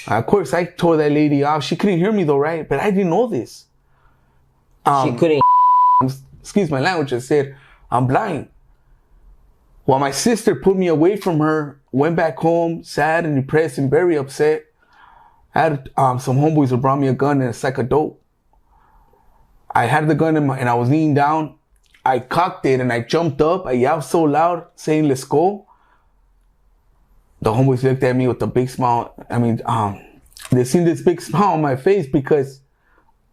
Of course, I told that lady off. She couldn't hear me though, right? But I didn't know this. She couldn't. Excuse my language. I said, I'm blind. Well, my sister put me away from her, went back home, sad and depressed and very upset. I had some homeboys who brought me a gun and a sack of dope. I had the gun and I was leaning down. I cocked it and I jumped up. I yelled so loud, saying, let's go. The homeboys looked at me with a big smile. I mean, they seen this big smile on my face because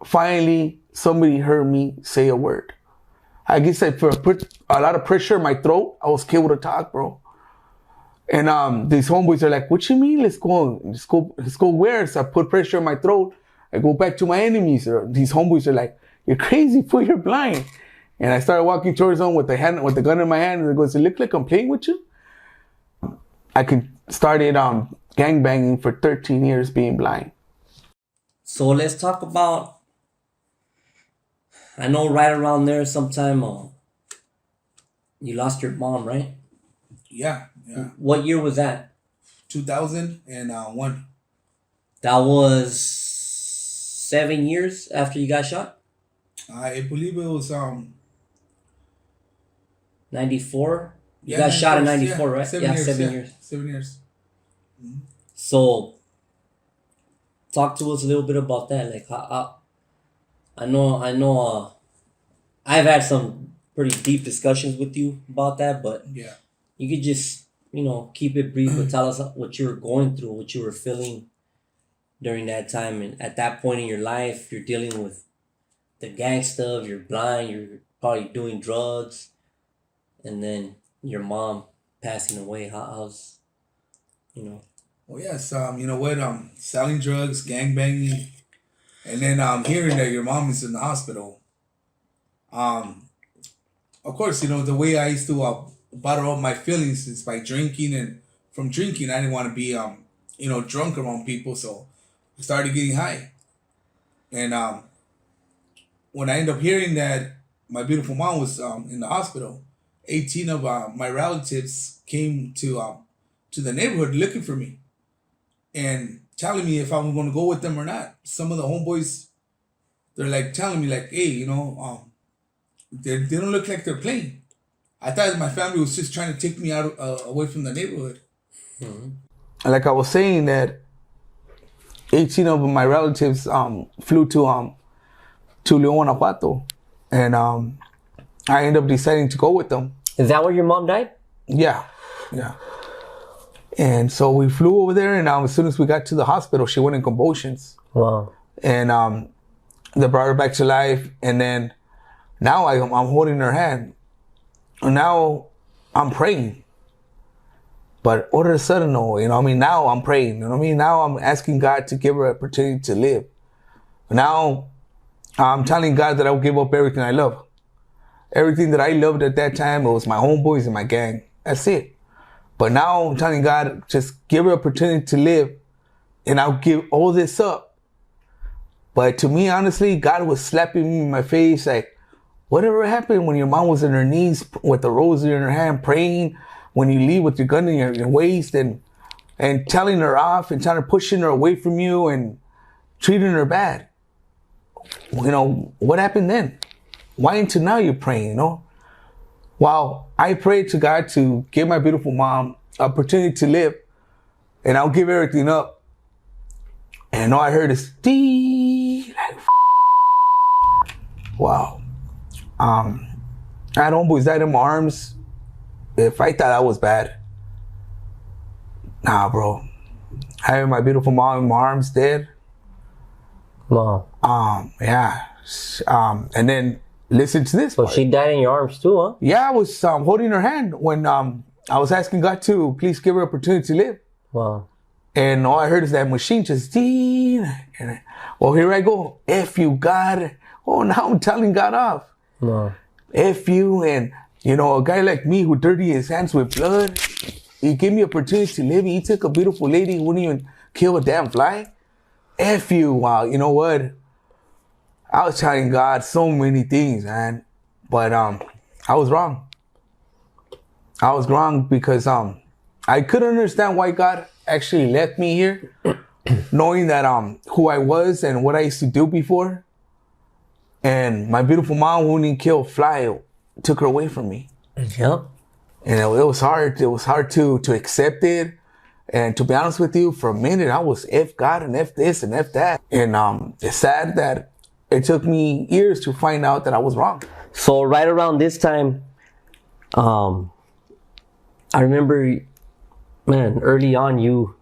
finally somebody heard me say a word. I guess I put a lot of pressure in my throat. I was able to talk, bro. And these homeboys are like, what you mean? Let's go where? So I put pressure in my throat. I go back to my enemies. These homeboys are like, you're crazy, fool, you're blind. And I started walking towards them with the gun in my hand. And they go, does it look like I'm playing with you? I started gangbanging for 13 years being blind. So let's talk about, I know right around there sometime you lost your mom, right? Yeah. What year was that? 2001. That was 7 years after you got shot? I believe it was 94? You got shot in 94, right? 7 years. 7 years. 7 years. Mm-hmm. So, talk to us a little bit about that. Like, I know. I've had some pretty deep discussions with you about that, but yeah, you could just, keep it brief and tell us what you were going through, what you were feeling during that time, and at that point in your life, you're dealing with the gang stuff. You're blind. You're probably doing drugs, and then your mom passing away. How's, Well, yes. You know what? Selling drugs, gangbanging. And then hearing that your mom is in the hospital. Of course, the way I used to bottle up my feelings is by drinking, and from drinking I didn't want to be drunk around people, so I started getting high. And when I ended up hearing that my beautiful mom was in the hospital, 18 of my relatives came to the neighborhood looking for me and telling me if I was going to go with them or not. Some of the homeboys, they're like telling me like, hey, they don't look like they're playing. I thought my family was just trying to take me out away from the neighborhood. Mm-hmm. Like I was saying, that 18 of my relatives flew to León, Guanajuato, and I ended up deciding to go with them. Is that where your mom died? Yeah. And so we flew over there, and as soon as we got to the hospital, she went in convulsions. Wow. And they brought her back to life, and then now I'm holding her hand. And now I'm praying. But all of a sudden, no, now I'm praying. Now I'm asking God to give her an opportunity to live. Now I'm telling God that I will give up everything I love. Everything that I loved at that time, it was my homeboys and my gang. That's it. But now I'm telling God, just give her an opportunity to live, and I'll give all this up. But to me, honestly, God was slapping me in my face like, whatever happened when your mom was on her knees with the rosary in her hand praying, when you leave with your gun in your waist and telling her off and pushing her away from you and treating her bad. What happened then? Why until now you're praying, Well, I prayed to God to give my beautiful mom an opportunity to live, and I'll give everything up. And all I heard is, dee, like, wow. I had homeboys died in my arms. If I thought that was bad, nah, bro. Having my beautiful mom in my arms dead. Wow. Yeah. And then listen to this. So she died in your arms too, huh? Yeah, I was holding her hand when I was asking God to please give her an opportunity to live. Wow. And all I heard is that machine just ding. And well, here I go. F you, God. Oh, now I'm telling God off. No. F you, and a guy like me who dirty his hands with blood, he gave me opportunity to live. He took a beautiful lady who wouldn't even kill a damn fly. F you. Wow, you know what? I was telling God so many things, man. But I was wrong. I was wrong because I couldn't understand why God actually left me here. knowing that who I was and what I used to do before, and my beautiful mom who didn't kill a fly took her away from me. Yep. And it was hard. It was hard to accept it. And to be honest with you, for a minute I was F God and F this and F that. And it's sad that it took me years to find out that I was wrong. So right around this time, I remember, man, early on you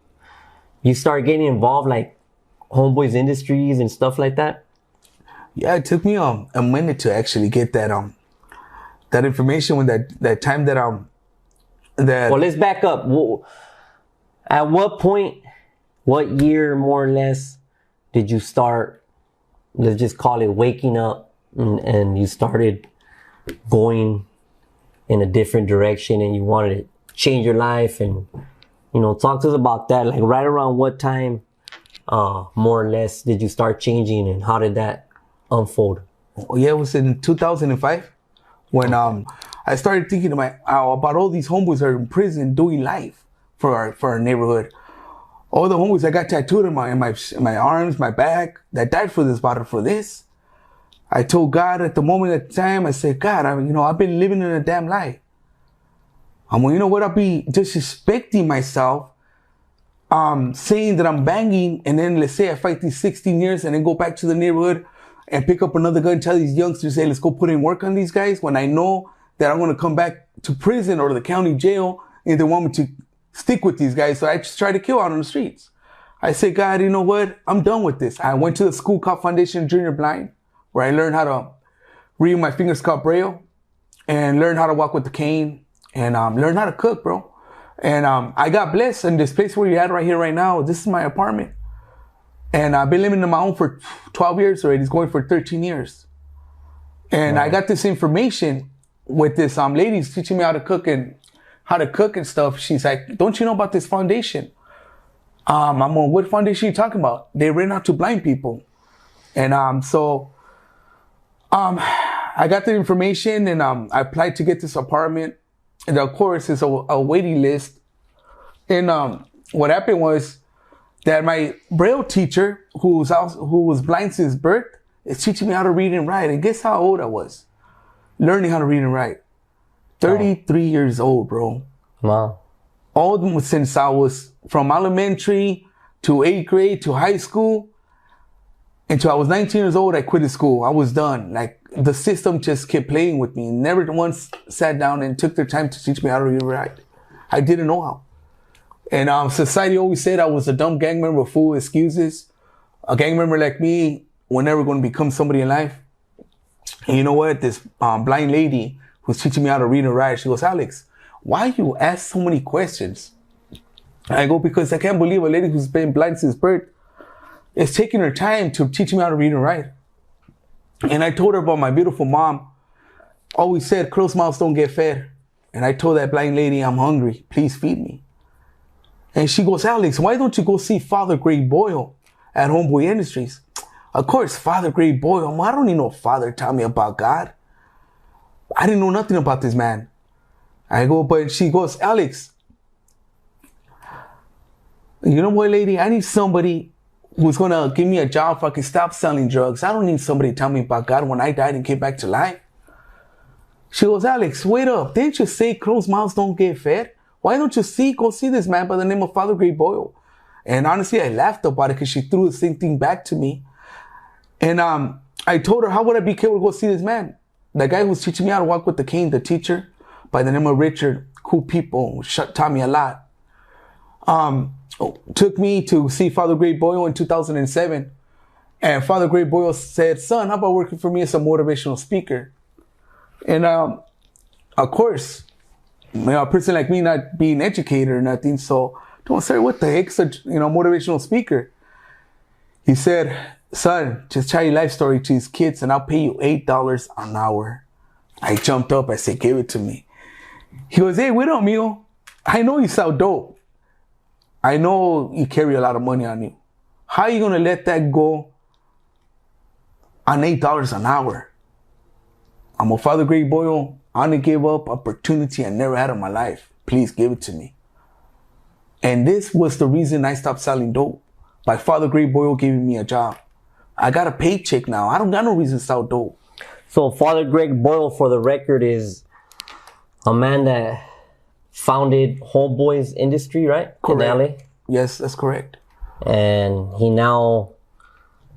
started getting involved like Homeboy's Industries and stuff like that. Yeah, it took me a minute to actually get that information when that time that Well, let's back up. At what point, what year more or less did you start, let's just call it waking up, and you started going in a different direction and you wanted to change your life? And talk to us about that. Like right around what time more or less did you start changing, and how did that unfold? Yeah, it was in 2005 when I started thinking about all these homeboys that are in prison doing life for our neighborhood. All the homeboys that got tattooed in my arms, my back, that died for this battle, for this. I told God at the moment, at the time, I said, God, I've been living in a damn lie. You know what? I'll be disrespecting myself, saying that I'm banging, and then let's say I fight these 16 years and then go back to the neighborhood and pick up another gun and tell these youngsters, hey, let's go put in work on these guys, when I know that I'm going to come back to prison or the county jail and they want me to stick with these guys. So I just try to kill out on the streets. I said, God, you know what? I'm done with this. I went to the school called Foundation Junior Blind, where I learned how to read my fingers called Braille, and learn how to walk with the cane, and learn how to cook, bro. And I got blessed in this place where you're at right here, right now. This is my apartment. And I've been living on my own for 12 years already. It's going for 13 years. And I got this information with this lady teaching me how to cook and stuff. She's like, don't you know about this foundation? I'm on, what foundation are you talking about? They rent out to blind people. And I got the information, and I applied to get this apartment. And of course, it's a waiting list. And what happened was that my Braille teacher, who was blind since birth, is teaching me how to read and write. And guess how old I was? Learning how to read and write. 33 years old, bro. Wow. All since I was from elementary to 8th grade to high school. Until I was 19 years old, I quit the school. I was done. Like, the system just kept playing with me. Never once sat down and took their time to teach me how to read and write. I didn't know how. And society always said I was a dumb gang member full of excuses. A gang member like me was never going to become somebody in life. And you know what? This blind lady who's teaching me how to read and write, she goes, Alex, why you ask so many questions? I go, because I can't believe a lady who's been blind since birth is taking her time to teach me how to read and write. And I told her about my beautiful mom. Always said, closed mouths don't get fed. And I told that blind lady, I'm hungry. Please feed me. And she goes, Alex, why don't you go see Father Greg Boyle at Homeboy Industries? Of course, Father Greg Boyle. I don't need no father tell me about God. I didn't know nothing about this man. I go, but she goes, Alex, you know what, lady? I need somebody who's going to give me a job so I can stop selling drugs. I don't need somebody to tell me about God when I died and came back to life. She goes, Alex, wait up. Didn't you say closed mouths don't get fed? Why don't you go see this man by the name of Father Greg Boyle? And honestly, I laughed about it because she threw the same thing back to me. And I told her, how would I be able to go see this man? The guy who's teaching me how to walk with the cane, the teacher, by the name of Richard, cool people, taught me a lot. Took me to see Father Greg Boyle in 2007. And Father Greg Boyle said, son, how about working for me as a motivational speaker? And of course, a person like me not being educated or nothing, so don't say, what the heck's a motivational speaker? He said, son, just tell your life story to these kids and I'll pay you $8 an hour. I jumped up, I said, give it to me. He goes, hey, wait up, amigo. I know you sell dope. I know you carry a lot of money on you. How are you going to let that go on $8 an hour? I'm a Father Greg Boyle. I'm going to give up opportunity I never had in my life. Please give it to me. And this was the reason I stopped selling dope. by Father Great Boyle giving me a job. I got a paycheck now. I don't got no reason to sell dope. So Father Greg Boyle, for the record, is a man that founded Homeboy's industry, right? Correct. In LA? Yes, that's correct. And he now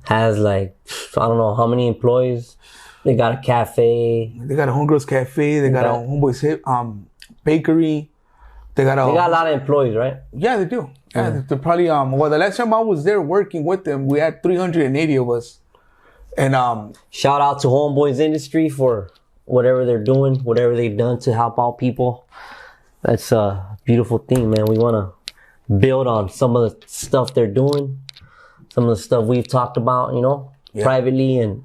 has like, I don't know how many employees. They got a cafe. They got a Homegirls Cafe. They got a Homeboy's bakery. They got a lot of employees, right? Yeah, they do. Yeah, they're probably well, the last time I was there working with them, we had 380 of us. And shout out to Homeboy's Industry for whatever they're doing, whatever they've done to help out people. That's a beautiful thing, man. We want to build on some of the stuff they're doing, some of the stuff we've talked about, you know, privately, and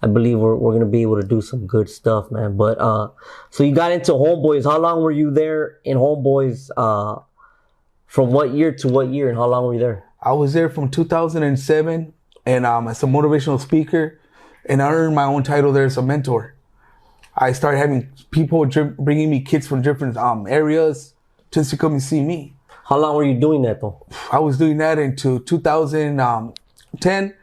I believe we're going to be able to do some good stuff, man. But so you got into Homeboys. How long were you there in Homeboys? From what year to what year, and how long were you there? I was there from 2007, and as a motivational speaker, and I earned my own title there as a mentor. I started having people bringing me kids from different areas just to come and see me. How long were you doing that though? I was doing that into 2010.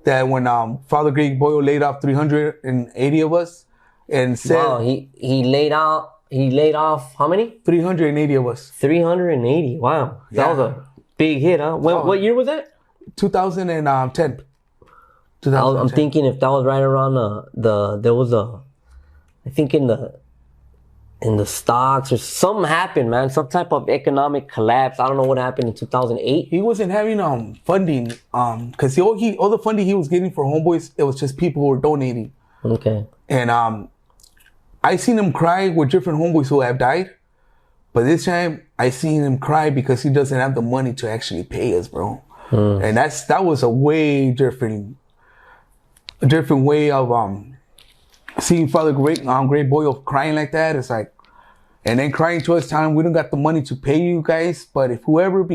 That when Father Greg Boyle laid off 380 of us, and said, wow, he laid off how many? 380 of us. 380. Wow, that was a big hit, huh? What year was that? 2010. I'm thinking if that was right around there was I think in the stocks or something happened, man. Some type of economic collapse. I don't know what happened in 2008. He wasn't having funding because all the funding he was getting for Homeboys, it was just people who were donating. Okay. And I seen him cry with different Homeboys who have died, but this time I seen him cry because he doesn't have the money to actually pay us, bro. And that was a way different way of seeing Father Great Boyle crying like that. It's like, and then crying to us, telling we don't got the money to pay you guys, but if whoever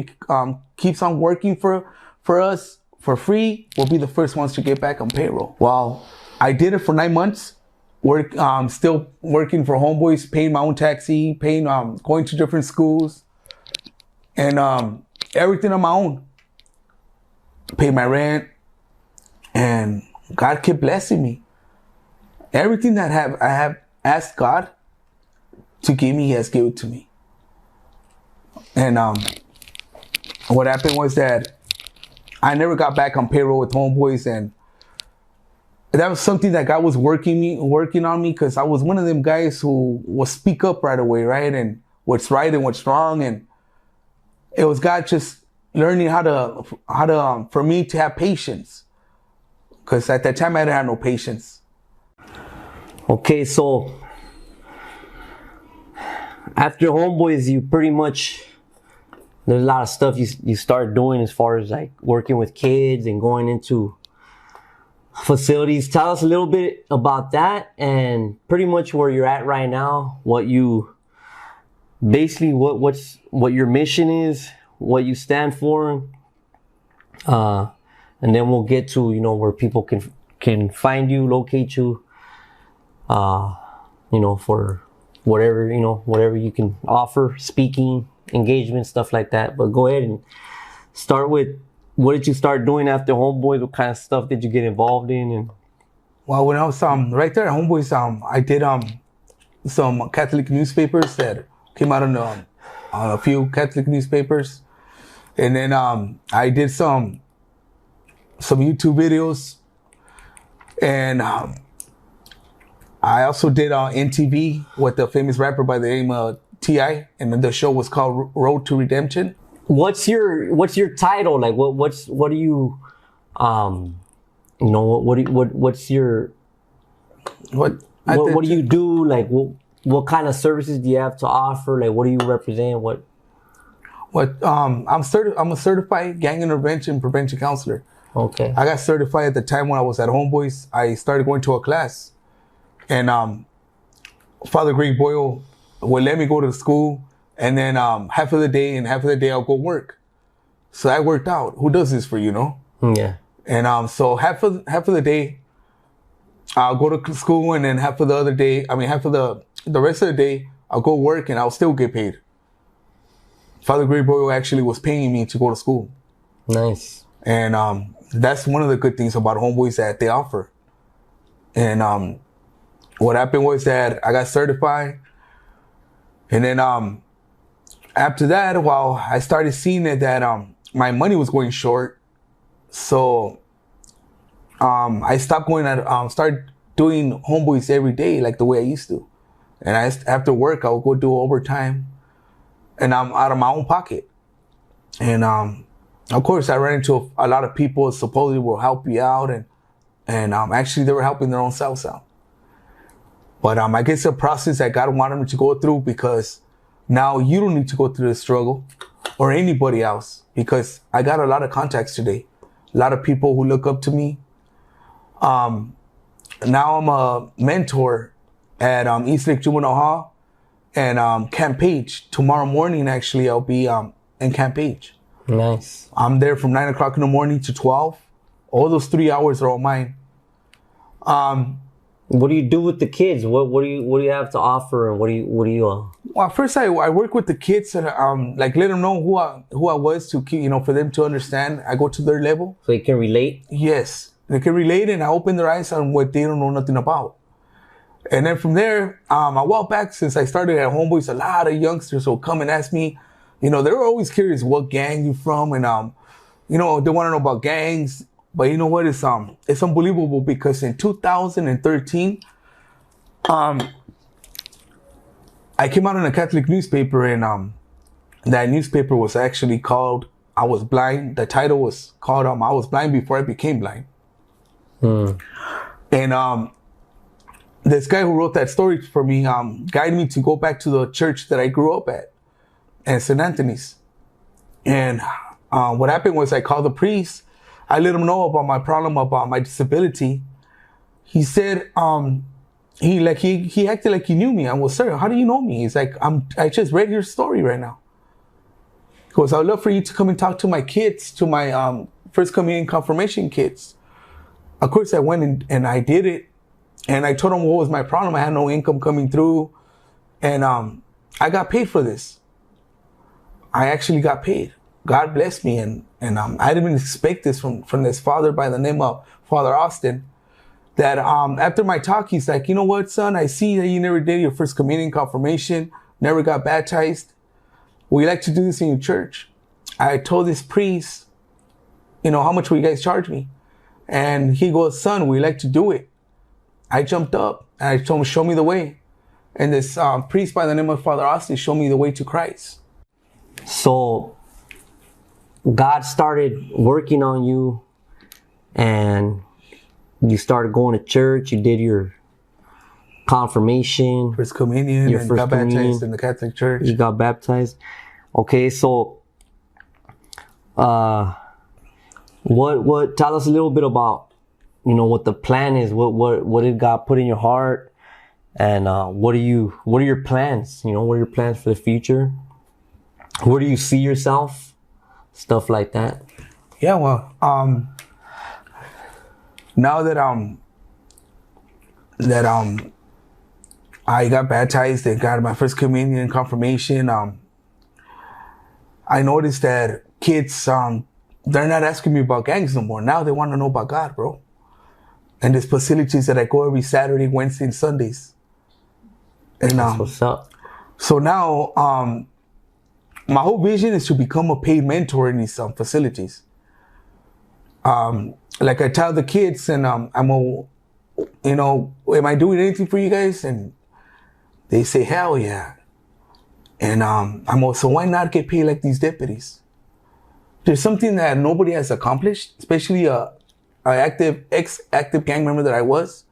keeps on working for us for free, we'll be the first ones to get back on payroll. Well, I did it for 9 months. Still working for Homeboys, paying my own taxi, paying going to different schools, and everything on my own. Pay my rent, and God kept blessing me. Everything that I have asked God to give me, He has given to me. And what happened was that I never got back on payroll with Homeboys, and that was something that God was working on me, because I was one of them guys who will speak up right away, right? And what's right and what's wrong, and it was God just learning how to for me to have patience, because at that time I didn't have no patience. Okay, so after Homeboys, you pretty much, there's a lot of stuff you start doing as far as like working with kids and going into facilities. Tell us a little bit about that and pretty much where you're at right now, what your mission is, what you stand for, and then we'll get to, you know, where people can find you, locate you, you know, for whatever you can offer, speaking, engagement, stuff like that. But go ahead and start with, what did you start doing after Homeboys? What kind of stuff did you get involved in? And well, when I was right there at Homeboys, I did some Catholic newspapers that came out on a few Catholic newspapers, and then I did some YouTube videos, and I also did NTV with a famous rapper by the name of T.I., and then the show was called Road to Redemption. What's your title? Like what do you what's your what do you do? Like what kind of services do you have to offer? Like what do you represent? I'm a certified gang intervention prevention counselor. Okay. I got certified at the time when I was at Homeboys. I started going to a class, and Father Greg Boyle would let me go to school, and then half of the day I'll go work. So that worked out. Who does this for you, no? Yeah. And so half of the day I'll go to school, and then half of the rest of the day I'll go work, and I'll still get paid. Father Greg Boyle actually was paying me to go to school. Nice. And that's one of the good things about Homeboys that they offer. And what happened was that I got certified. And then after that, while I started seeing it that my money was going short, so I stopped going at started doing Homeboys every day like the way I used to. And after work, I would go do overtime, and I'm out of my own pocket. And of course, I ran into a lot of people supposedly will help you out, and actually they were helping their own selves out. But I guess a process that God wanted me to go through, because now you don't need to go through the struggle, or anybody else, because I got a lot of contacts today, a lot of people who look up to me. Now I'm a mentor at East Lake Juvenile Hall and Camp Page. Tomorrow morning, actually, I'll be in Camp Page. Nice. I'm there from 9 o'clock in the morning to 12. All those 3 hours are all mine. What do you do with the kids? What do you have to offer, and what do you? Well, first I work with the kids and like let them know who I was to keep, for them to understand. I go to their level So they can relate. Yes, they can relate, and I open their eyes on what they don't know nothing about. And then from there, a while back, since I started at Homeboys, a lot of youngsters will come and ask me, they're always curious what gang you from, and they want to know about gangs. But you know what? It's unbelievable, because in 2013, I came out in a Catholic newspaper, and that newspaper was actually called "I Was Blind." The title was called "I Was Blind Before I Became Blind." And this guy who wrote that story for me guided me to go back to the church that I grew up at St. Anthony's. And what happened was I called the priest. I let him know about my problem, about my disability. He said, he acted like he knew me. I was, sir, how do you know me? He's like, I just read your story right now. He goes, I would love for you to come and talk to my kids, to my first communion confirmation kids. Of course, I went and I did it. And I told him what was my problem. I had no income coming through. And I got paid for this. I actually got paid. God blessed me, and I didn't even expect this from this father by the name of Father Austin, that after my talk, he's like, you know what, son, I see that you never did your first communion confirmation, never got baptized. We like to do this in your church. I told this priest, how much will you guys charge me? And he goes, son, we like to do it. I jumped up and I told him, show me the way. And this priest by the name of Father Austin showed me the way to Christ. So God started working on you, and you started going to church. You did your confirmation, first communion, and got baptized in the Catholic Church. You got baptized. Okay, so what? Tell us a little bit about, what the plan is. What did God put in your heart, and what are your plans? What are your plans for the future? Where do you see yourself? Stuff like that. Yeah, well, now that I got baptized and got my first communion and confirmation, I noticed that kids, they're not asking me about gangs no more. Now they want to know about God, bro. And there's facilities that I go every Saturday, Wednesday, and Sundays. And that's what's up. So now, my whole vision is to become a paid mentor in these facilities. Like I tell the kids, and am I doing anything for you guys? And they say, hell yeah. And so why not get paid like these deputies? There's something that nobody has accomplished, especially ex-active gang member that I was,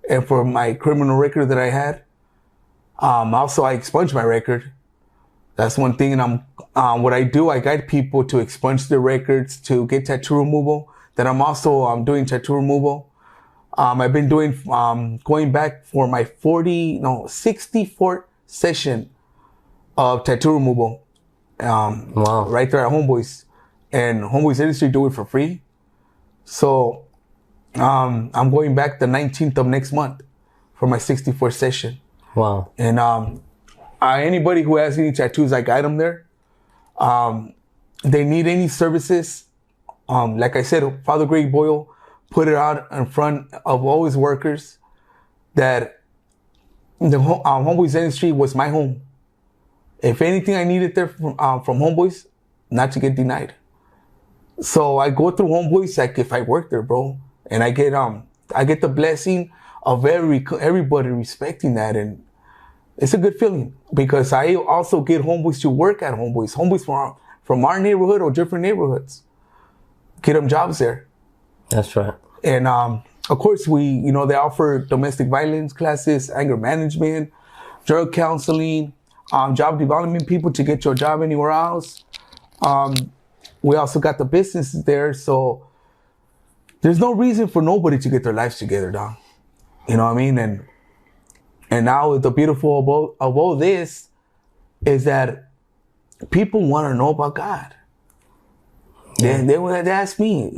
and for my criminal record that I had. Also, I expunged my record. That's one thing. And what I do, I guide people to expunge their records, to get tattoo removal. That I'm also doing tattoo removal. I've been doing, going back for my 64th session of tattoo removal. Wow. Right there at Homeboys. And Homeboys Industry do it for free. So I'm going back the 19th of next month for my 64th session. Wow. And anybody who has any tattoos, I guide them there. They need any services like I said, Father Greg Boyle put it out in front of all his workers that the Homeboys Industry was my home. If anything I needed there from Homeboys, not to get denied. So I go through Homeboys like if I work there, bro, and I get the blessing of everybody respecting that, and it's a good feeling because I also get Homeboys to work at Homeboys. Homeboys from our neighborhood or different neighborhoods, get them jobs there. That's right. And of course, they offer domestic violence classes, anger management, drug counseling, job development people to get your job anywhere else. We also got the businesses there, so there's no reason for nobody to get their lives together, dog. You know what I mean? And now the beautiful of all this is that people want to know about God. Yeah. They ask me,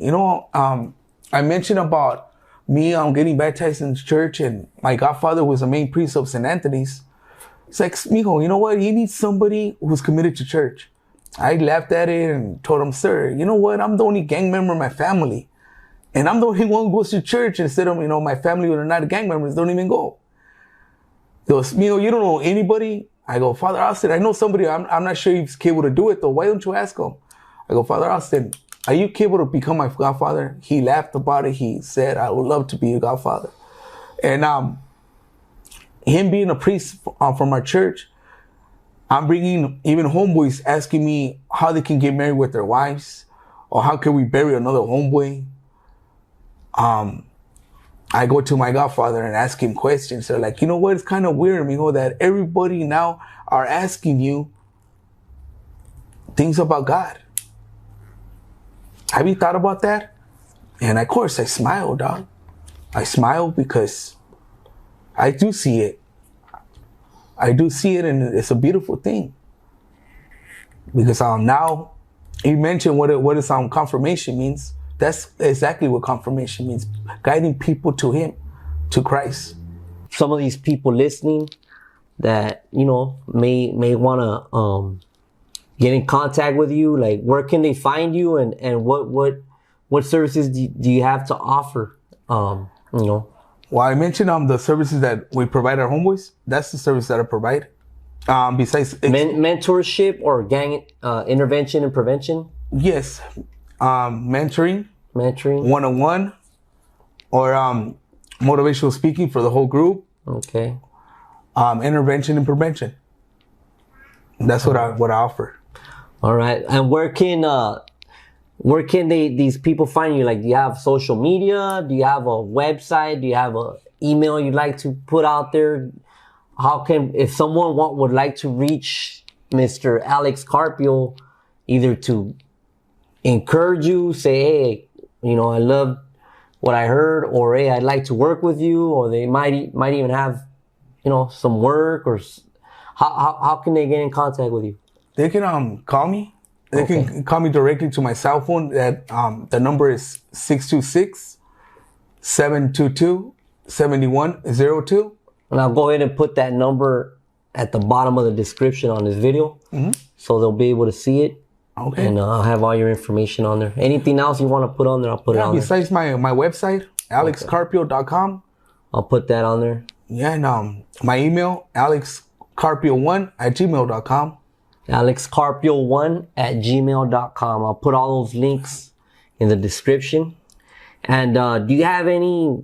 I mentioned about me getting baptized in church, and my godfather was the main priest of St. Anthony's. It's like, mijo, you know what? You need somebody who's committed to church. I laughed at it and told him, sir, you know what? I'm the only gang member in my family. And I'm the only one who goes to church instead of, my family who are not gang members don't even go. He goes, mijo, you don't know anybody? I go, Father Austin, I know somebody. I'm not sure he's capable to do it though. Why don't you ask him? I go, Father Austin, are you capable to become my godfather? He laughed about it. He said, I would love to be your godfather. And him being a priest from our church, I'm bringing even homeboys asking me how they can get married with their wives, or how can we bury another homeboy. I go to my godfather and ask him questions. They're like, you know what? It's kind of weird, amigo, that everybody now are asking you things about God. Have you thought about that? And of course, I smile, dog. I smile because I do see it. I do see it, and it's a beautiful thing. Because now, you mentioned what is confirmation means. That's exactly what confirmation means. Guiding people to Him, to Christ. Some of these people listening that, may want to get in contact with you, like where can they find you, and what services do you have to offer? Well, I mentioned the services that we provide our homeboys. That's the service that I provide. Besides mentorship or gang intervention and prevention. Yes, mentoring, 101, or motivational speaking for the whole group. Okay. Intervention and prevention. That's what I offer. All right. And where can these people find you? Like, do you have social media? Do you have a website? Do you have an email you'd like to put out there? If someone would like to reach Mr. Alex Carpio, either to encourage you, say, hey, I love what I heard, or hey, I'd like to work with you, or they might even have, some work, or how can they get in contact with you? They can call me. They can call me directly to my cell phone. That the number is 626-722-7102. And I'll go ahead and put that number at the bottom of the description on this video, so they'll be able to see it. Okay. And I'll have all your information on there. Anything else you want to put on there, I'll put it on there. Besides my website, alexcarpio.com. I'll put that on there. Yeah, and my email, alexcarpio1@gmail.com. alexcarpio1@gmail.com. I'll put all those links in the description. And do you have any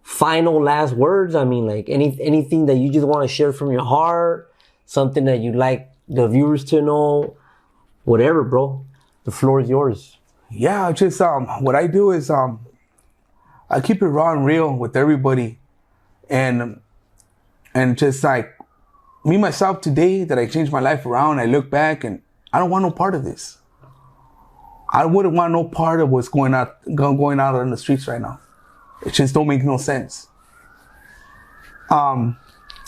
final last words? I mean, like anything that you just want to share from your heart, something that you'd like the viewers to know, whatever, bro. The floor is yours. Yeah, just what I do is I keep it raw and real with everybody, and just like me myself today, that I changed my life around. I look back and I don't want no part of this. I wouldn't want no part of what's going out on the streets right now. It just don't make no sense. And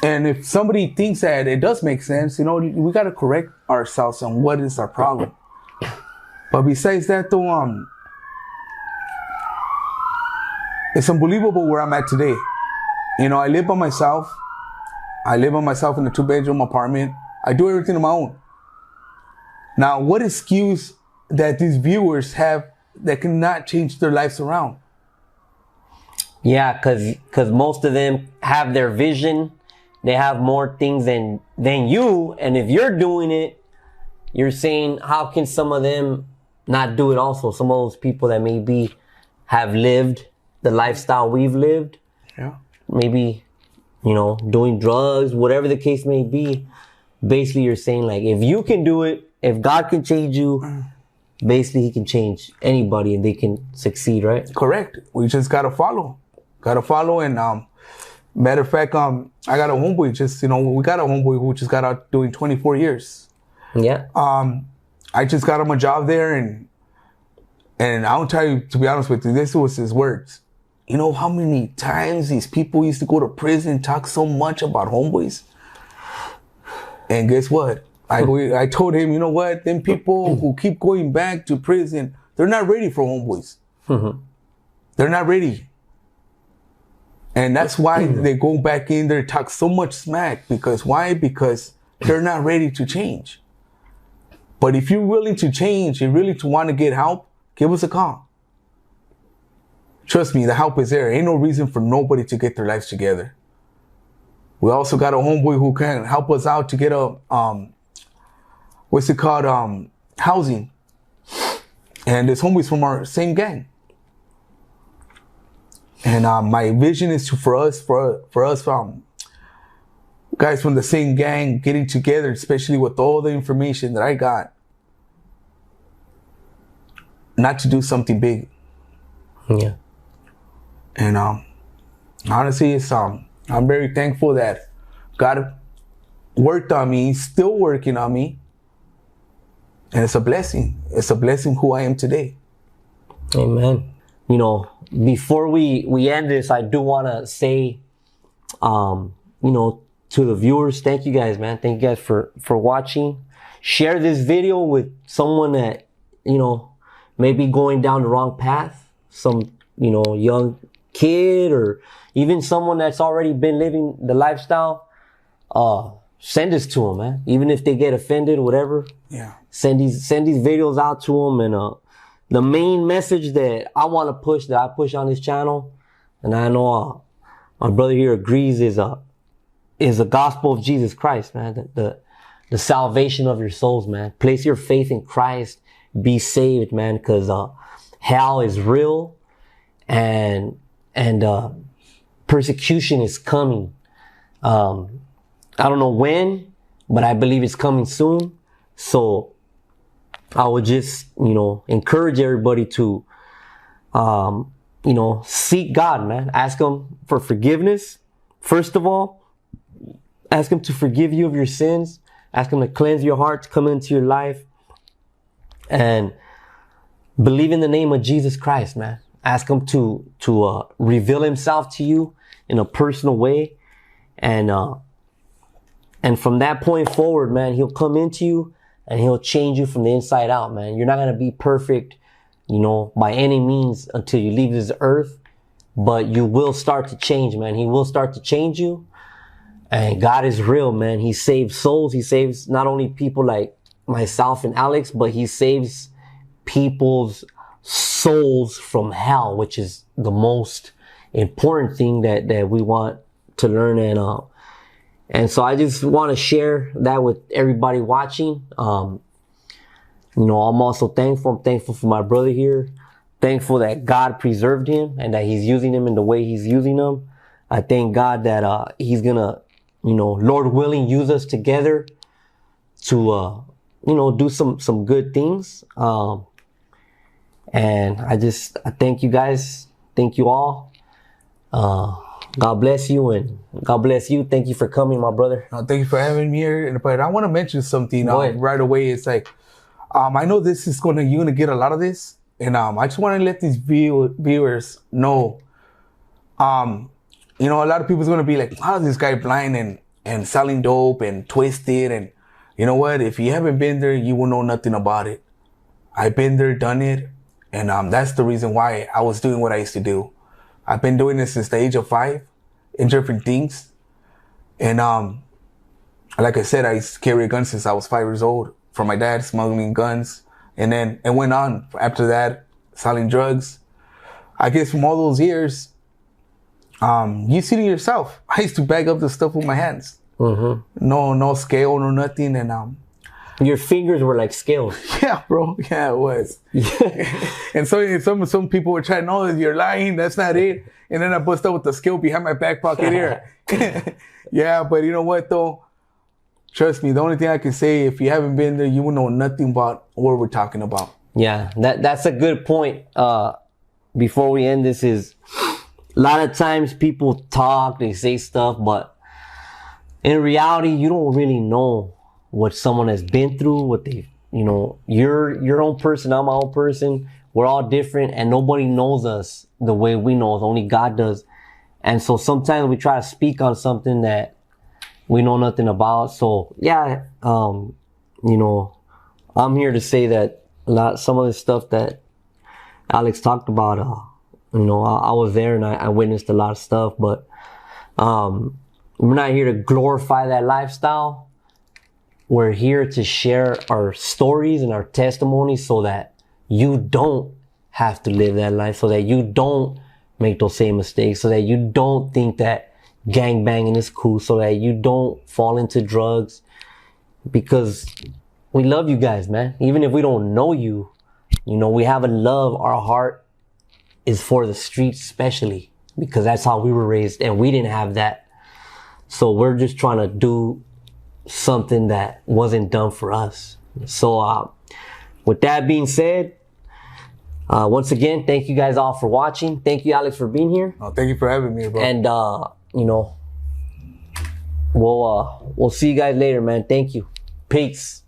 if somebody thinks that it does make sense, we got to correct ourselves on what is our problem. But besides that, though, it's unbelievable where I'm at today. I live by myself. I live by myself in a 2-bedroom apartment. I do everything on my own. Now, what excuse that these viewers have that cannot change their lives around. Yeah, cause most of them have their vision. They have more things than you. And if you're doing it, you're saying, how can some of them not do it also? Some of those people that maybe have lived the lifestyle we've lived. Yeah. Maybe, doing drugs, whatever the case may be. Basically, you're saying like, if you can do it, if God can change you, basically he can change anybody and they can succeed, right? Correct. We just gotta follow. And matter of fact, I got a homeboy. We got a homeboy who just got out doing 24 years. Yeah. I just got him a job there, and I'll tell you, to be honest with you, this was his words. You know how many times these people used to go to prison and talk so much about homeboys? And guess what? I told him, you know what? Them people who keep going back to prison, they're not ready for homeboys. They're not ready. And that's why they go back in there, talk so much smack. Because why? Because they're not ready to change. But if you're willing to change, you're really to want to get help, give us a call. Trust me, the help is there. Ain't no reason for nobody to get their lives together. We also got a homeboy who can help us out to get a, housing. And this homeboy's from our same gang. And my vision is for us, guys from the same gang getting together, especially with all the information that I got, not to do something big. Yeah. And honestly, it's I'm very thankful that God worked on me, He's still working on me, and it's a blessing. It's a blessing who I am today. Amen. Before we end this, I do want to say, to the viewers, thank you guys, man. Thank you guys for watching. Share this video with someone that, may be going down the wrong path. Some, young kid or even someone that's already been living the lifestyle. Send this to them, man. Even if they get offended, whatever. Yeah. Send these videos out to them. And the main message that I want to push, that I push on this channel, and I know my brother here agrees, is the gospel of Jesus Christ, man. The salvation of your souls, man. Place your faith in Christ. Be saved, man, because hell is real, and persecution is coming. I don't know when, but I believe it's coming soon. So I would just, encourage everybody to, seek God, man. Ask Him for forgiveness. First of all, ask Him to forgive you of your sins. Ask Him to cleanse your heart, to come into your life. And believe in the name of Jesus Christ, man. Ask Him to reveal Himself to you in a personal way. And from that point forward, man, He'll come into you and He'll change you from the inside out, man. You're not going to be perfect, by any means until you leave this earth. But you will start to change, man. He will start to change you. And God is real, man. He saves souls. He saves not only people like myself and Alex, but He saves people's souls from hell, which is the most important thing that we want to learn. And so I just want to share that with everybody watching. I'm also thankful. I'm thankful for my brother here. Thankful that God preserved him and that He's using him in the way He's using him. I thank God that He's gonna, Lord willing, use us together to do some good things. And I thank you guys. Thank you all. God bless you, and God bless you. Thank you for coming, my brother. Thank you for having me here. But I want to mention something right away. It's like, I know this is you're gonna get a lot of this, and I just want to let these viewers know. A lot of people's gonna be like, "How's this guy blind and selling dope and twisted?" And you know what? If you haven't been there, you will know nothing about it. I've been there, done it, and that's the reason why I was doing what I used to do. I've been doing this since the age of 5 in different things. And like I said, I used to carry a gun since I was 5 years old from my dad, smuggling guns. And then it went on after that, selling drugs. I guess from all those years, you see it yourself. I used to bag up the stuff with my hands. Mm-hmm. No scale, no nothing. And your fingers were like scales. Yeah, bro. Yeah, it was. And so some people were trying, no, you're lying. That's not it. And then I bust out with the scale behind my back pocket here. Yeah, but you know what, though? Trust me, the only thing I can say, if you haven't been there, you will know nothing about what we're talking about. Yeah, that's a good point. Before we end this is, a lot of times people talk, they say stuff, but in reality, you don't really know what someone has been through, what they, you're your own person, I'm my own person. We're all different and nobody knows us the way we know us. Only God does. And so sometimes we try to speak on something that we know nothing about. So yeah, I'm here to say that some of the stuff that Alex talked about, I was there and I witnessed a lot of stuff, but we're not here to glorify that lifestyle. We're here to share our stories and our testimonies so that you don't have to live that life, so that you don't make those same mistakes, so that you don't think that gangbanging is cool, so that you don't fall into drugs, because we love you guys, man. Even if we don't know you, we have a love. Our heart is for the streets, especially because that's how we were raised and we didn't have that. So we're just trying to do something that wasn't done for us. So with that being said, once again, thank you guys all for watching. Thank you, Alex, for being here. Oh, thank you for having me, bro. And we'll see you guys later, man. Thank you. Peace.